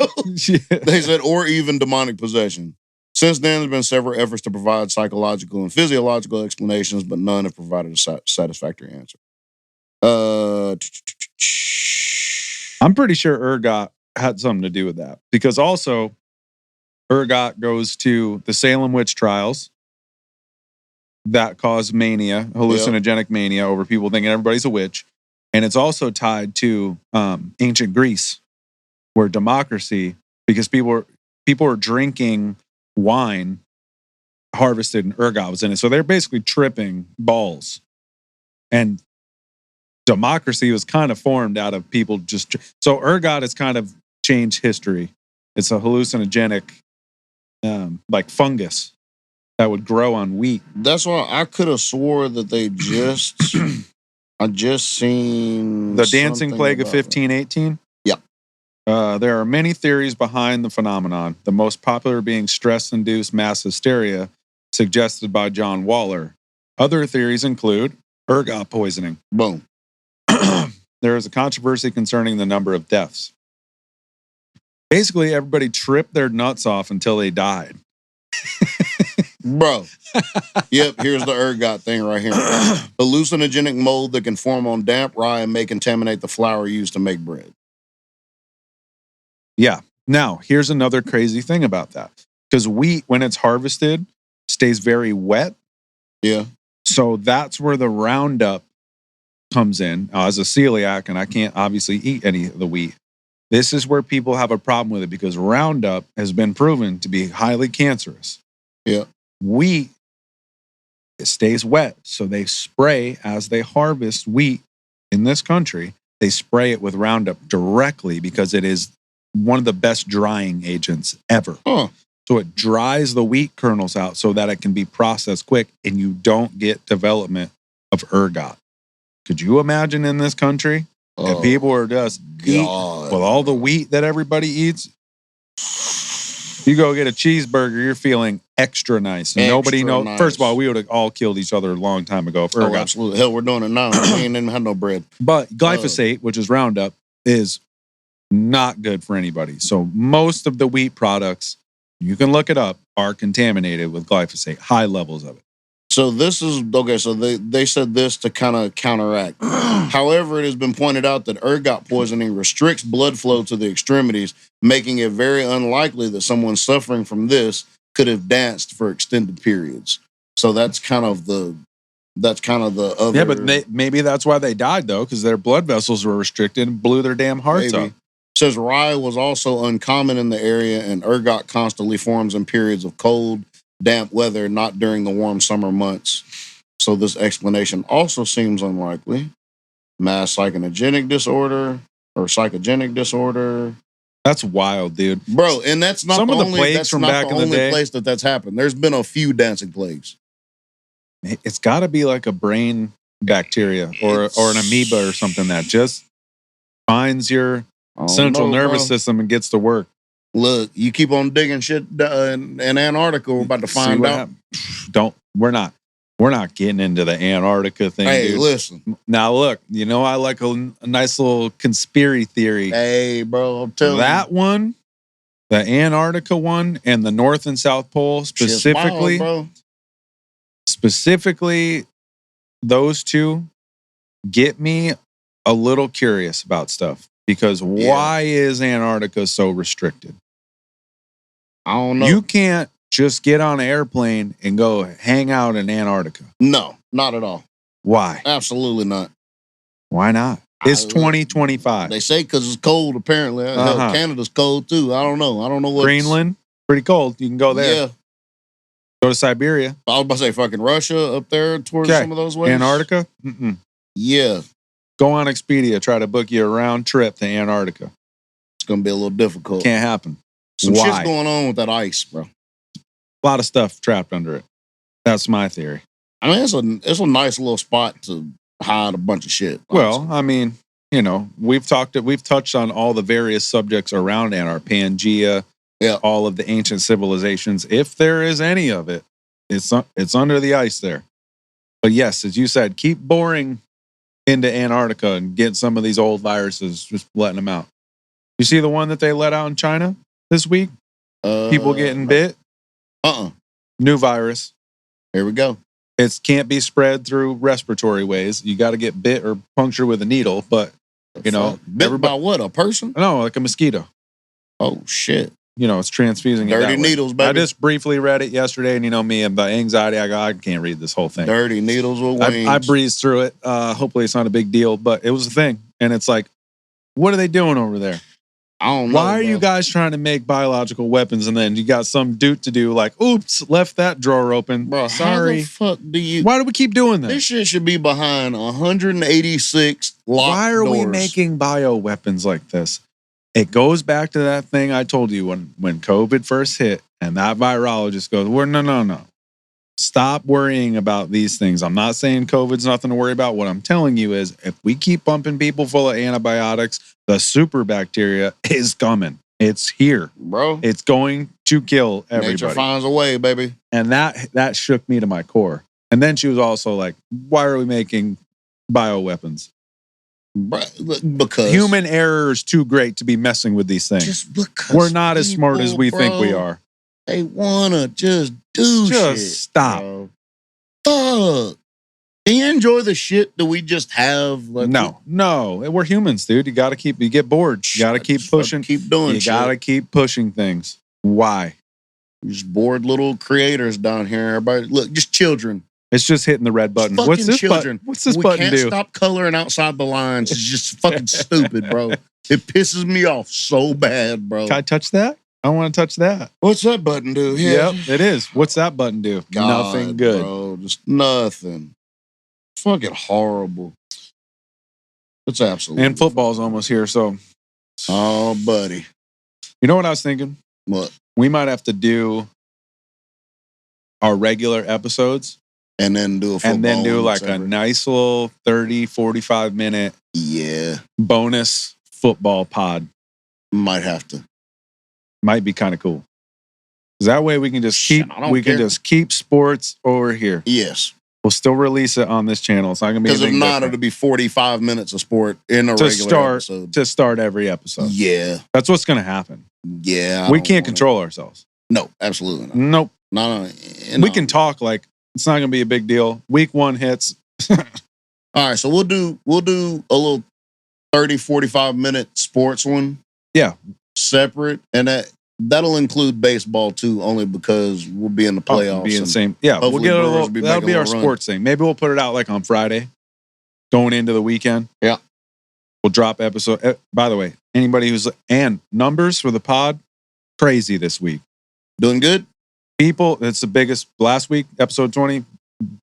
They said, or even demonic possession. Since then, there's been several efforts to provide psychological and physiological explanations, but none have provided a satisfactory answer. I'm pretty sure ergot had something to do with that. Because also, ergot goes to the Salem witch trials that caused mania, hallucinogenic mania over people thinking everybody's a witch. And it's also tied to ancient Greece, where democracy, because people were drinking wine harvested and ergot was in it. So they're basically tripping balls. And democracy was kind of formed out of people just... So ergot has kind of changed history. It's a hallucinogenic like fungus that would grow on wheat. That's why I could have swore that they just... I just seen... The dancing plague of 1518? Yeah. There are many theories behind the phenomenon, the most popular being stress-induced mass hysteria, suggested by John Waller. Other theories include ergot poisoning. Boom. There is a controversy concerning the number of deaths. Basically, everybody tripped their nuts off until they died. Bro. Yep, here's the ergot thing right here. Hallucinogenic mold that can form on damp rye and may contaminate the flour used to make bread. Yeah. Now, here's another crazy thing about that. Because wheat, when it's harvested, stays very wet. Yeah. So that's where the Roundup comes in. As a celiac, and I can't obviously eat any of the wheat. This is where people have a problem with it because Roundup has been proven to be highly cancerous. Yeah. Wheat, it stays wet. So they spray, as they harvest wheat in this country, they spray it with Roundup directly because it is one of the best drying agents ever. Huh. So it dries the wheat kernels out so that it can be processed quick and you don't get development of ergot. Could you imagine in this country if people are just eat with all the wheat that everybody eats? You go get a cheeseburger, you're feeling extra nice. And nobody knows. Nice. First of all, we would have all killed each other a long time ago. If ergot. Oh, absolutely. Hell, we're doing it now. We ain't even had no bread. But glyphosate, which is Roundup, is not good for anybody. So most of the wheat products, you can look it up, are contaminated with glyphosate, high levels of it. So this is, okay, so they said this to kind of counteract. However, it has been pointed out that ergot poisoning restricts blood flow to the extremities, making it very unlikely that someone suffering from this could have danced for extended periods. So that's kind of the other. Yeah, but maybe that's why they died, though, because their blood vessels were restricted and blew their damn hearts up. Says rye was also uncommon in the area, and ergot constantly forms in periods of cold, damp weather, not during the warm summer months. So this explanation also seems unlikely. Mass psychogenic disorder or psychogenic disorder. That's wild, dude. Bro, and that's not Some the of the only, plagues that's from not back the in the only day. place that's happened. There's been a few dancing plagues. It's got to be like a brain bacteria or an amoeba or something that just finds your central nervous system and gets to work. Look, you keep on digging shit in Antarctica, we're about to find out. We're not getting into the Antarctica thing, hey, dude. Listen. Now, look, I like a nice little conspiracy theory. Hey, bro, I'm telling you. That one, the Antarctica one, and the North and South Pole specifically, wild, bro. Specifically, those two get me a little curious about stuff. Because why is Antarctica so restricted? I don't know. You can't just get on an airplane and go hang out in Antarctica. No, not at all. Why? Absolutely not. Why not? It's 2025. They say because it's cold, apparently. Hell, Canada's cold, too. I don't know. What. Greenland, pretty cold. You can go there. Yeah. Go to Siberia. I was about to say fucking Russia up there towards some of those ways. Antarctica? Mm-mm. Yeah. Go on Expedia. Try to book you a round trip to Antarctica. It's going to be a little difficult. Can't happen. Some shit's going on with that ice, bro. A lot of stuff trapped under it. That's my theory. I mean, it's a nice little spot to hide a bunch of shit. Honestly. Well, I mean, we've touched on all the various subjects around Antarctica, Pangea, all of the ancient civilizations. If there is any of it, it's under the ice there. But yes, as you said, keep boring into Antarctica and get some of these old viruses, just letting them out. You see the one that they let out in China this week? People getting bit? New virus. Here we go. It can't be spread through respiratory ways. You got to get bit or punctured with a needle, but, bit by what, a person? No, like a mosquito. Oh, shit. It's transfusing. Dirty needles, baby. I just briefly read it yesterday, and me and the anxiety, I can't read this whole thing. Dirty needles with wings. I breezed through it. Hopefully it's not a big deal, but it was a thing. And it's like, what are they doing over there? I don't know. Why are you guys trying to make biological weapons and then you got some dude to do like, oops, left that drawer open. Bro, sorry. How the fuck do you... Why do we keep doing that? This shit should be behind 186 locked Why are we doors. making bioweapons like this? It goes back to that thing I told you when COVID first hit and that virologist goes, no. Stop worrying about these things. I'm not saying COVID's nothing to worry about. What I'm telling you is if we keep pumping people full of antibiotics, the super bacteria is coming. It's here. Bro. It's going to kill everybody. Nature finds a way, baby. And that shook me to my core. And then she was also like, why are we making bioweapons? Because human error is too great to be messing with these things. Just because we're not as smart as we think we are. They wanna just do shit. Just stop. Bro. Fuck. Can you enjoy the shit that we just have? Like, no. We're humans, dude. You get bored. You gotta keep pushing. Keep doing You gotta keep pushing things. Why? You're just bored little creators down here. Everybody, look, just children. It's just hitting the red button. What's this children. What's this we button do? We can't stop coloring outside the lines. It's just fucking stupid, bro. It pisses me off so bad, bro. Can I touch that? I don't want to touch that. What's that button do? Yeah. Yep, it is. What's that button do? God, nothing good. Bro, just nothing. It's fucking horrible. It's absolutely. And football's almost here, so. Oh, buddy. You know what I was thinking? What? We might have to do our regular episodes and then do a football and then do like separate. a nice little 30, 45 minute bonus football pod. Might have to. Might be kind of cool. Because that way we can just keep sports over here. Yes. We'll still release it on this channel. It's not going to be because if not, it'll be 45 minutes of sport in a regular episode. To start every episode. Yeah. That's what's going to happen. Yeah. We can't control ourselves. No, absolutely not. Nope. No. We can talk like it's not going to be a big deal. Week 1 hits. All right, so we'll do a little 30, 45 minute sports one. Yeah. Separate. And that'll include baseball too, only because we'll be in the playoffs. Be in the same. Yeah, we'll get that'll be our sports thing. Maybe we'll put it out like on Friday, going into the weekend. Yeah. We'll drop episode. By the way, anybody and numbers for the pod, crazy this week. Doing good? People, it's the biggest. Last week, episode 20,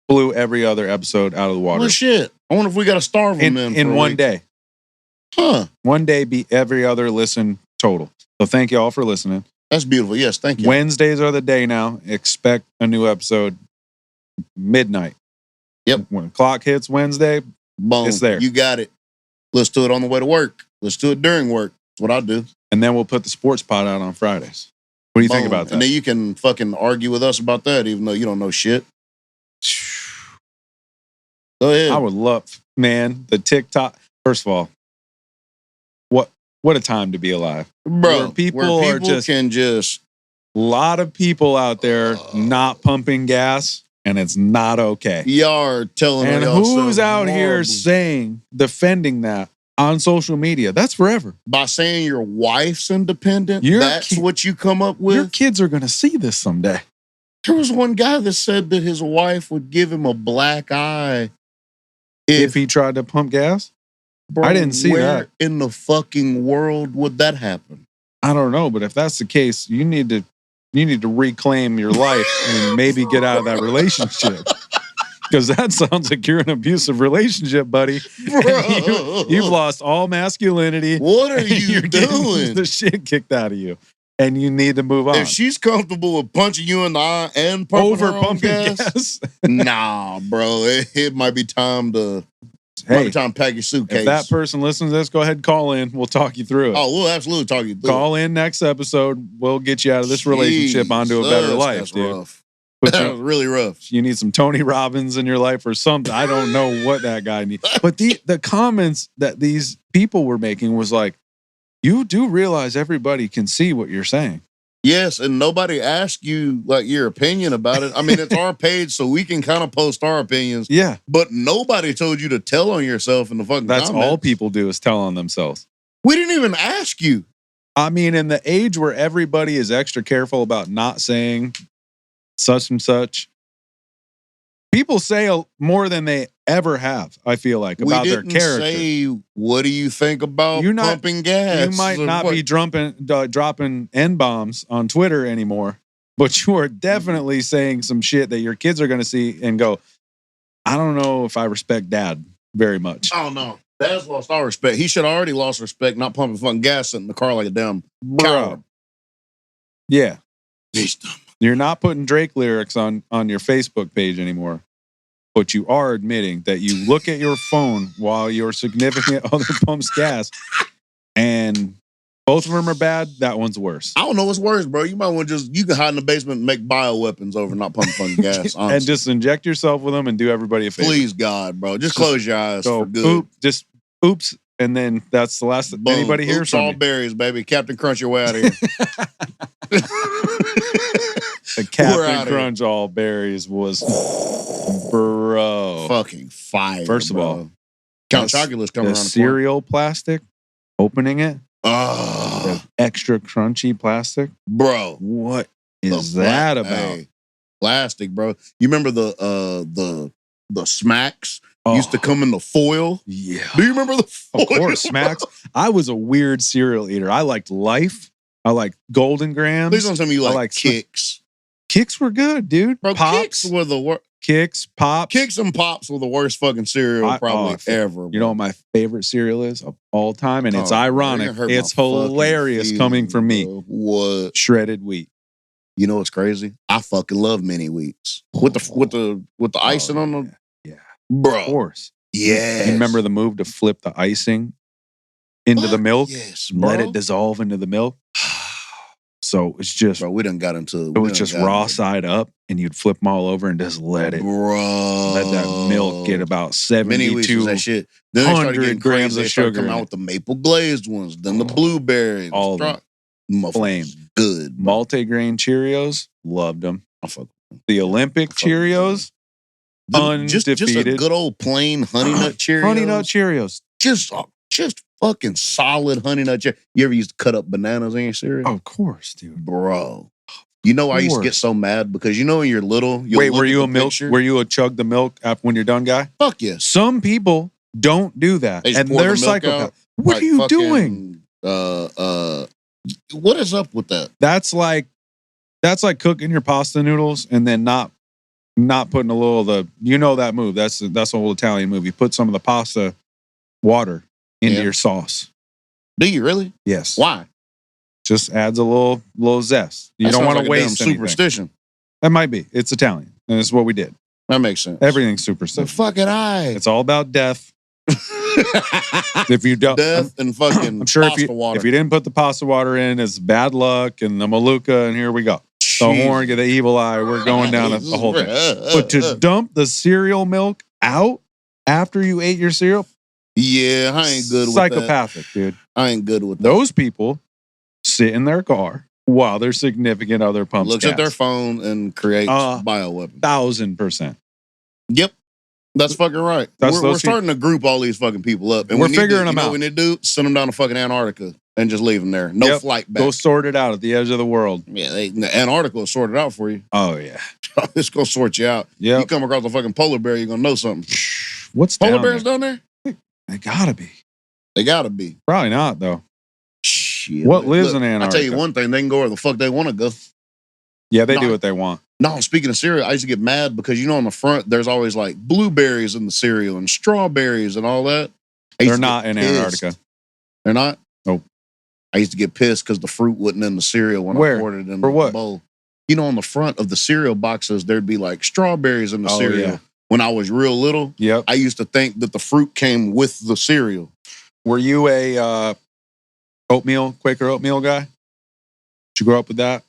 blew every other episode out of the water. Well, shit. I wonder if we got to starve them in one day. Huh. One day beat every other listen total. So thank you all for listening. That's beautiful. Yes, thank you. Wednesdays are the day now. Expect a new episode midnight. Yep. When the clock hits Wednesday, boom, it's there. You got it. Let's do it on the way to work. Let's do it during work. That's what I'll do. And then we'll put the sports pod out on Fridays. What do you think about that? And then you can fucking argue with us about that, even though you don't know shit. Go ahead. I would love, man, the TikTok. First of all, what a time to be alive. Bro, where people can just... A lot of people out there not pumping gas, and it's not okay. Y'all are telling and who's out here defending that on social media? That's forever. By saying your wife's independent, that's what you come up with? Your kids are going to see this someday. There was one guy that said that his wife would give him a black eye if he tried to pump gas? Bro, I didn't see that. Where in the fucking world would that happen? I don't know, but if that's the case, you need to reclaim your life and maybe get out of that relationship. Because that sounds like you're in an abusive relationship, buddy. Bro. You've lost all masculinity. What are you doing? The shit kicked out of you. And you need to move on. If she's comfortable with punching you in the eye and pumping gas, nah, bro. It might be time to... Hey, pack your suitcase. If that person listens to this, go ahead and call in. We'll talk you through it. Oh, we'll absolutely talk you through it. Call in next episode. We'll get you out of this relationship onto a better life, that's dude. Rough. That was really rough. You need some Tony Robbins in your life or something. I don't know what that guy needs. But the comments that these people were making was like, you do realize everybody can see what you're saying. Yes, and nobody asked you like your opinion about it. I mean, it's our page, so we can kind of post our opinions. Yeah. But nobody told you to tell on yourself in the fucking That's comments. all people do is tell on themselves. We didn't even ask you. I mean, in the age where everybody is extra careful about not saying such and such, people say more than they ever have, I feel like, about their character. Say, what do you think about pumping gas? You might not be dropping N-bombs on Twitter anymore, but you are definitely saying some shit that your kids are going to see and go, I don't know if I respect dad very much. Oh, no. Dad's lost all respect. He should have already lost respect not pumping fucking gas in the car like a damn coward. Yeah. He's dumb. You're not putting Drake lyrics on your Facebook page anymore. But you are admitting that you look at your phone while your significant other pumps gas, and both of them are bad. That one's worse. I don't know what's worse, bro. You might want to you can hide in the basement and make bioweapons over not pumping fucking gas. Honestly. And just inject yourself with them and do everybody a favor. Please, God, bro. Just close your eyes for good. Oops. And then that's the last that anybody hears from all you. Berries, baby. Captain Crunch your way out of here. The Captain Crunch all berries was, bro, fucking fire. First of all, Count Chocula's coming around the cereal plastic, opening it, the extra crunchy plastic, bro. What is that about? Hey, plastic, bro. You remember the Smacks? Used to come in the foil. Yeah. Do you remember the foil? Of course, Smacks. I was a weird cereal eater. I liked Life. I liked Golden Grams. Please don't tell me you like Kicks. Kicks were good, dude. Bro, Pops. Kicks were the worst. Kicks, Pops. Kicks and Pops were the worst fucking cereal probably ever. You know what my favorite cereal is of all time? And it's ironic. Bro, It's hilarious coming from me. What? Shredded wheat. You know what's crazy? I fucking love mini wheats. With the icing on them. Yeah. Bro. Of course. Yes. You remember the move to flip the icing into the milk? Yes, bro. Let it dissolve into the milk. So it's just, bro, we done got into it was just raw side up, and you'd flip them all over and just let it, let that milk get about 72, that shit. Then they started getting grams of sugar. Coming out with the maple glazed ones, then the blueberry, all of them. Flame, good. Bro. Multi-grain Cheerios, loved them. The Olympic Cheerios, undefeated. Just a good old plain honey nut Cheerios. Honey nut Cheerios, just fucking solid honey nut Cheerios. You ever used to cut up bananas in your cereal? Of course, dude. Bro. You know I used to get so mad because you know when you're little, wait, were you a milk? Were you a chug the milk when you're done guy? Fuck yes. Some people don't do that, and they're psychopaths. What are you doing? What is up with that? That's like cooking your pasta noodles and then not putting a little of the, you know, that move. That's a whole Italian move. You put some of the pasta water into your sauce. Do you really? Yes. Why? Just adds a little zest. You don't want to waste anything. Superstition. That might be. It's Italian, and it's what we did. That makes sense. Everything's superstition. The fucking eye. It's all about death. If you don't, death and fucking I'm sure pasta water. If you didn't put the pasta water in, it's bad luck and the maluka, and here we go. The horn, the evil eye. We're going down the whole thing. But to dump the cereal milk out after you ate your cereal, yeah, I ain't good with that. Psychopathic, dude. I ain't good with that. Those people sit in their car while their significant other pumps looks gas. at their phone and creates bioweapons. 1000%. Yep. That's fucking right. We're starting to group all these fucking people up. And we're figuring them out. What we need to do? Send them down to fucking Antarctica and just leave them there. No flight back. Go sort it out at the edge of the world. Yeah, Antarctica will sort it out for you. Oh, yeah. It's going to sort you out. Yep. You come across a fucking polar bear, you're going to know something. What's polar bears down there? They gotta be. They gotta be. Probably not, though. Shit. What lives in Antarctica? I'll tell you one thing, they can go where the fuck they want to go. Yeah, they do what they want. No, speaking of cereal, I used to get mad because you know on the front, there's always like blueberries in the cereal and strawberries and all that. They're not in Antarctica. They're not? Nope. I used to get pissed because the fruit wasn't in the cereal when I poured it in the bowl. You know, on the front of the cereal boxes, there'd be like strawberries in the cereal. Yeah. When I was real little, I used to think that the fruit came with the cereal. Were you a Quaker oatmeal guy? Did you grow up with that?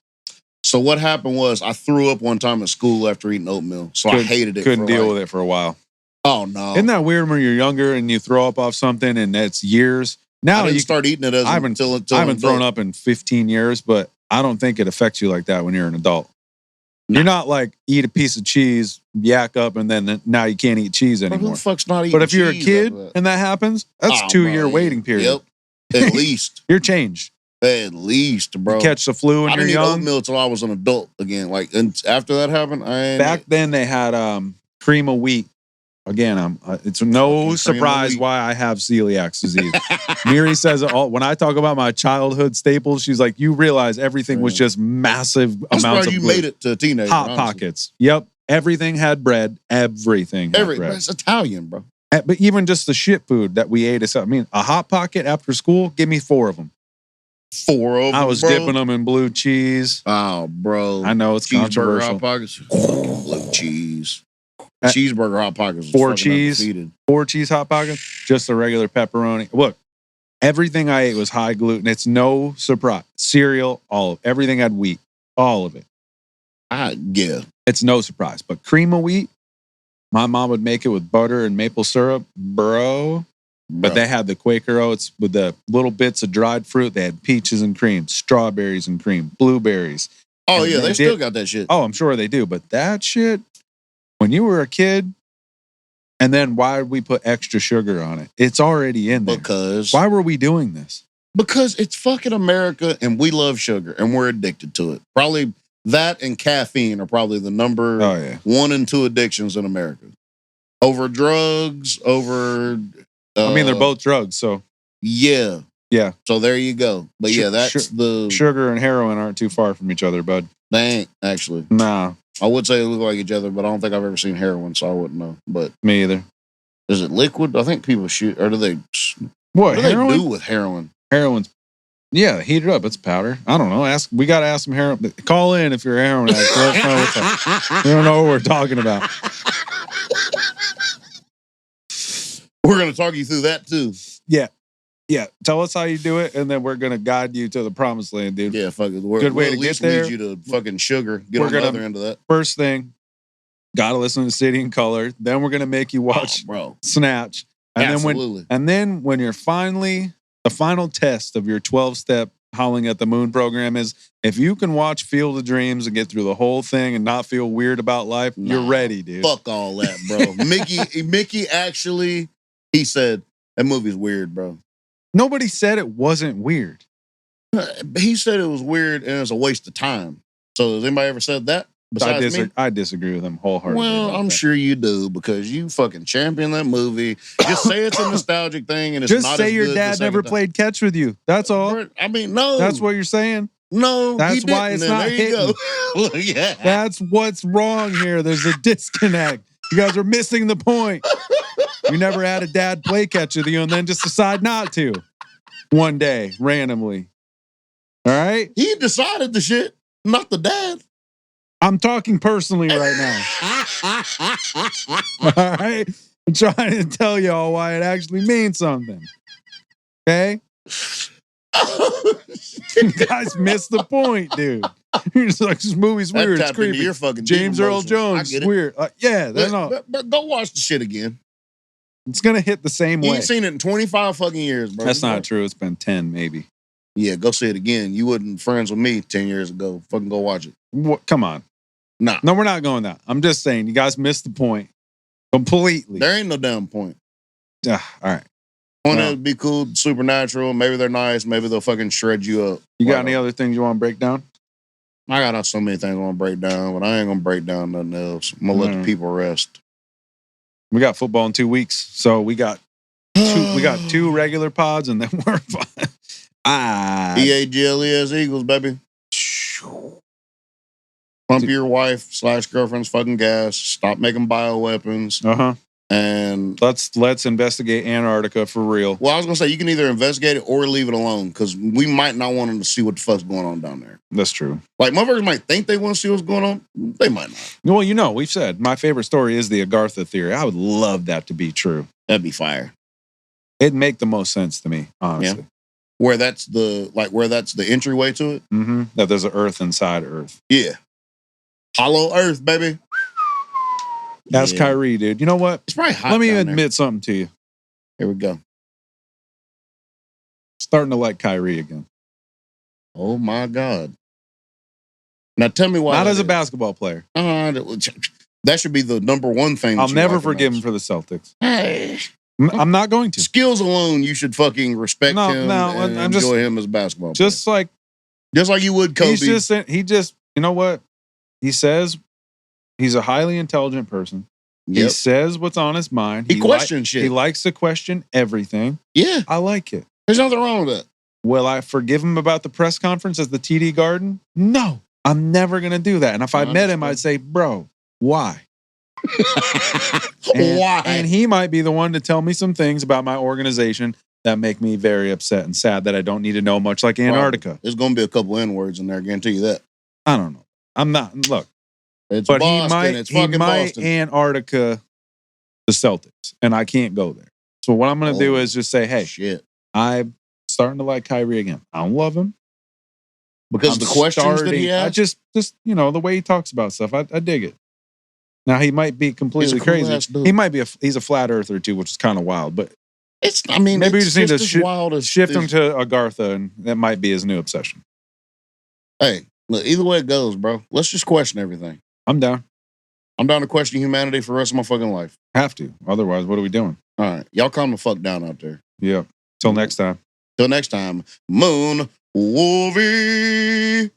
So what happened was I threw up one time at school after eating oatmeal. So I hated it. Couldn't deal with it for a while. Oh, no. Isn't that weird when you're younger and you throw up off something and that's years? Now you start eating it I haven't thrown up in 15 years, but I don't think it affects you like that when you're an adult. You're not like eat a piece of cheese, yak up, and then now you can't eat cheese anymore. Who the fuck's not eating But if you're a cheese kid and that happens, that's a 2-year waiting period. Yep. At least. You're changed. At least, bro. You catch the flu when you're young. I didn't eat oatmeal until I was an adult again. Like, and after that happened, back then they had cream of wheat. Again, it's no surprise why I have celiac disease. Miri says it all. When I talk about my childhood staples, she's like, you realize everything was just massive amounts of you gluten. made it to a teenager. Hot Pockets. Yep. Everything had bread. Everything had bread. It's Italian, bro. But even just the shit food that we ate. I mean, a Hot Pocket after school, give me 4 of them. 4 of them, I was dipping them in blue cheese. Oh, bro. I know it's controversial. Hot Pockets. Blue cheese. Cheeseburger Hot Pockets. 4 cheese. 4 cheese Hot Pockets. Just a regular pepperoni. Look, everything I ate was high gluten. It's no surprise. Cereal, everything had wheat. All of it. Yeah. It's no surprise. But cream of wheat, my mom would make it with butter and maple syrup, bro. But they had the Quaker Oats with the little bits of dried fruit. They had peaches and cream, strawberries and cream, blueberries. Oh, yeah, they still got that shit. Oh, I'm sure they do. But that shit, when you were a kid, and then why would we put extra sugar on it? It's already in there. Because. Why were we doing this? Because it's fucking America and we love sugar and we're addicted to it. Probably that and caffeine are probably the number 1 and 2 addictions in America. Over drugs, over... I mean, they're both drugs, so... Yeah. Yeah. So there you go. But yeah, that's the... Sugar and heroin aren't too far from each other, bud. They ain't, actually. Nah. I would say they look like each other, but I don't think I've ever seen heroin, so I wouldn't know. But Me either. is it liquid? I think people shoot, or do they? What do heroin? they do with heroin? Heroin's, yeah, heat it up. It's powder. I don't know. We got to ask some heroin. Call in if you're a heroin addict. Let us know we don't know what we're talking about. We're going to talk you through that too. Yeah. Yeah. Tell us how you do it, and then we're going to guide you to the promised land, dude. Yeah, fuck it. Good way to get there. Lead you to fucking sugar. Get on the other end of that. First thing, got to listen to City and Color. Then we're going to make you watch Snatch. And Absolutely. Then when you're finally, the final test of your 12-step Howling at the Moon program is, if you can watch Field of Dreams and get through the whole thing and not feel weird about life, you're ready, dude. Fuck all that, bro. Mickey actually, he said, that movie's weird, bro. Nobody said it wasn't weird. He said it was weird and it's a waste of time. So has anybody ever said that? I disagree with him wholeheartedly. Well, I'm sure you do, because you fucking champion that movie. Just say it's a nostalgic thing, and it's just not say as your good dad never played catch with you. That's all. I mean, no. That's what you're saying. No, that's why it's not hitting. Yeah. That's what's wrong here. There's a disconnect. You guys are missing the point. You never had a dad play catch with you and then just decide not to one day randomly. All right? He decided the shit, not the dad. I'm talking personally right now. All right? I'm trying to tell y'all why it actually means something. Okay? You guys missed the point, dude. You're just like, this movie's weird. It's creepy. Your fucking James Earl Jones. It's weird. Yeah, but go watch the shit again. It's gonna hit the same way. You ain't seen it in 25 fucking years, bro. That's not true. It's been 10, maybe. Yeah, go see it again. You wasn't friends with me 10 years ago. Fucking go watch it. What? Come on. Nah. No, we're not going that. I'm just saying, you guys missed the point completely. There ain't no damn point. All right. Point would be cool, supernatural. Maybe they're nice. Maybe they'll fucking shred you up. You got any other things you want to break down? I got so many things I want to break down, but I ain't going to break down nothing else. I'm going to let the people rest. We got football in 2 weeks. So we got two regular pods, and then we're fine. EAGLES Eagles, baby. Pump your wife / girlfriend's fucking gas. Stop making bioweapons. And let's investigate Antarctica for real. Well, I was gonna say, you can either investigate it or leave it alone, because we might not want them to see what the fuck's going on down there. That's true. Like, motherfuckers might think they want to see what's going on. They might not. Well, we've said my favorite story is the Agartha theory. I would love that to be true. That'd be fire. It'd make the most sense to me, honestly. Yeah. Where that's the entryway to it. Mm-hmm. That there's an Earth inside Earth. Yeah. Hollow Earth, baby. That's Kyrie, dude. You know what? It's probably hot. Let me admit something to you. Here we go. Starting to like Kyrie again. Oh my God. Now tell me why. Not as a basketball player. That should be the number one thing. I'll never forgive him for the Celtics. I'm not going to. Skills alone, you should fucking respect him and enjoy him as a basketball player. Just like you would Kobe. He just, you know what? He says he's a highly intelligent person. Yep. He says what's on his mind. He questions shit. He likes to question everything. Yeah. I like it. There's nothing wrong with that. Will I forgive him about the press conference at the TD Garden? No. I'm never going to do that. And if I met him, I'd say, bro, why? Why? And he might be the one to tell me some things about my organization that make me very upset and sad that I don't need to know much, like Antarctica. Well, there's going to be a couple N-words in there, I guarantee you that. I don't know. I'm not. Look. It's but Boston. He might Boston. Antarctica the Celtics, and I can't go there. So what I'm going to do is just say, hey, shit. I'm starting to like Kyrie again. I don't love him. Because the questions that he has? I just the way he talks about stuff, I dig it. Now, he might be completely crazy. He might be he's a flat earther too, which is kind of wild, but maybe we just need to shift him to Agartha, and that might be his new obsession. Hey, look, either way it goes, bro, let's just question everything. I'm down. I'm down to question humanity for the rest of my fucking life. Have to. Otherwise, what are we doing? All right. Y'all calm the fuck down out there. Yeah. Till next time. Moon Wolvie.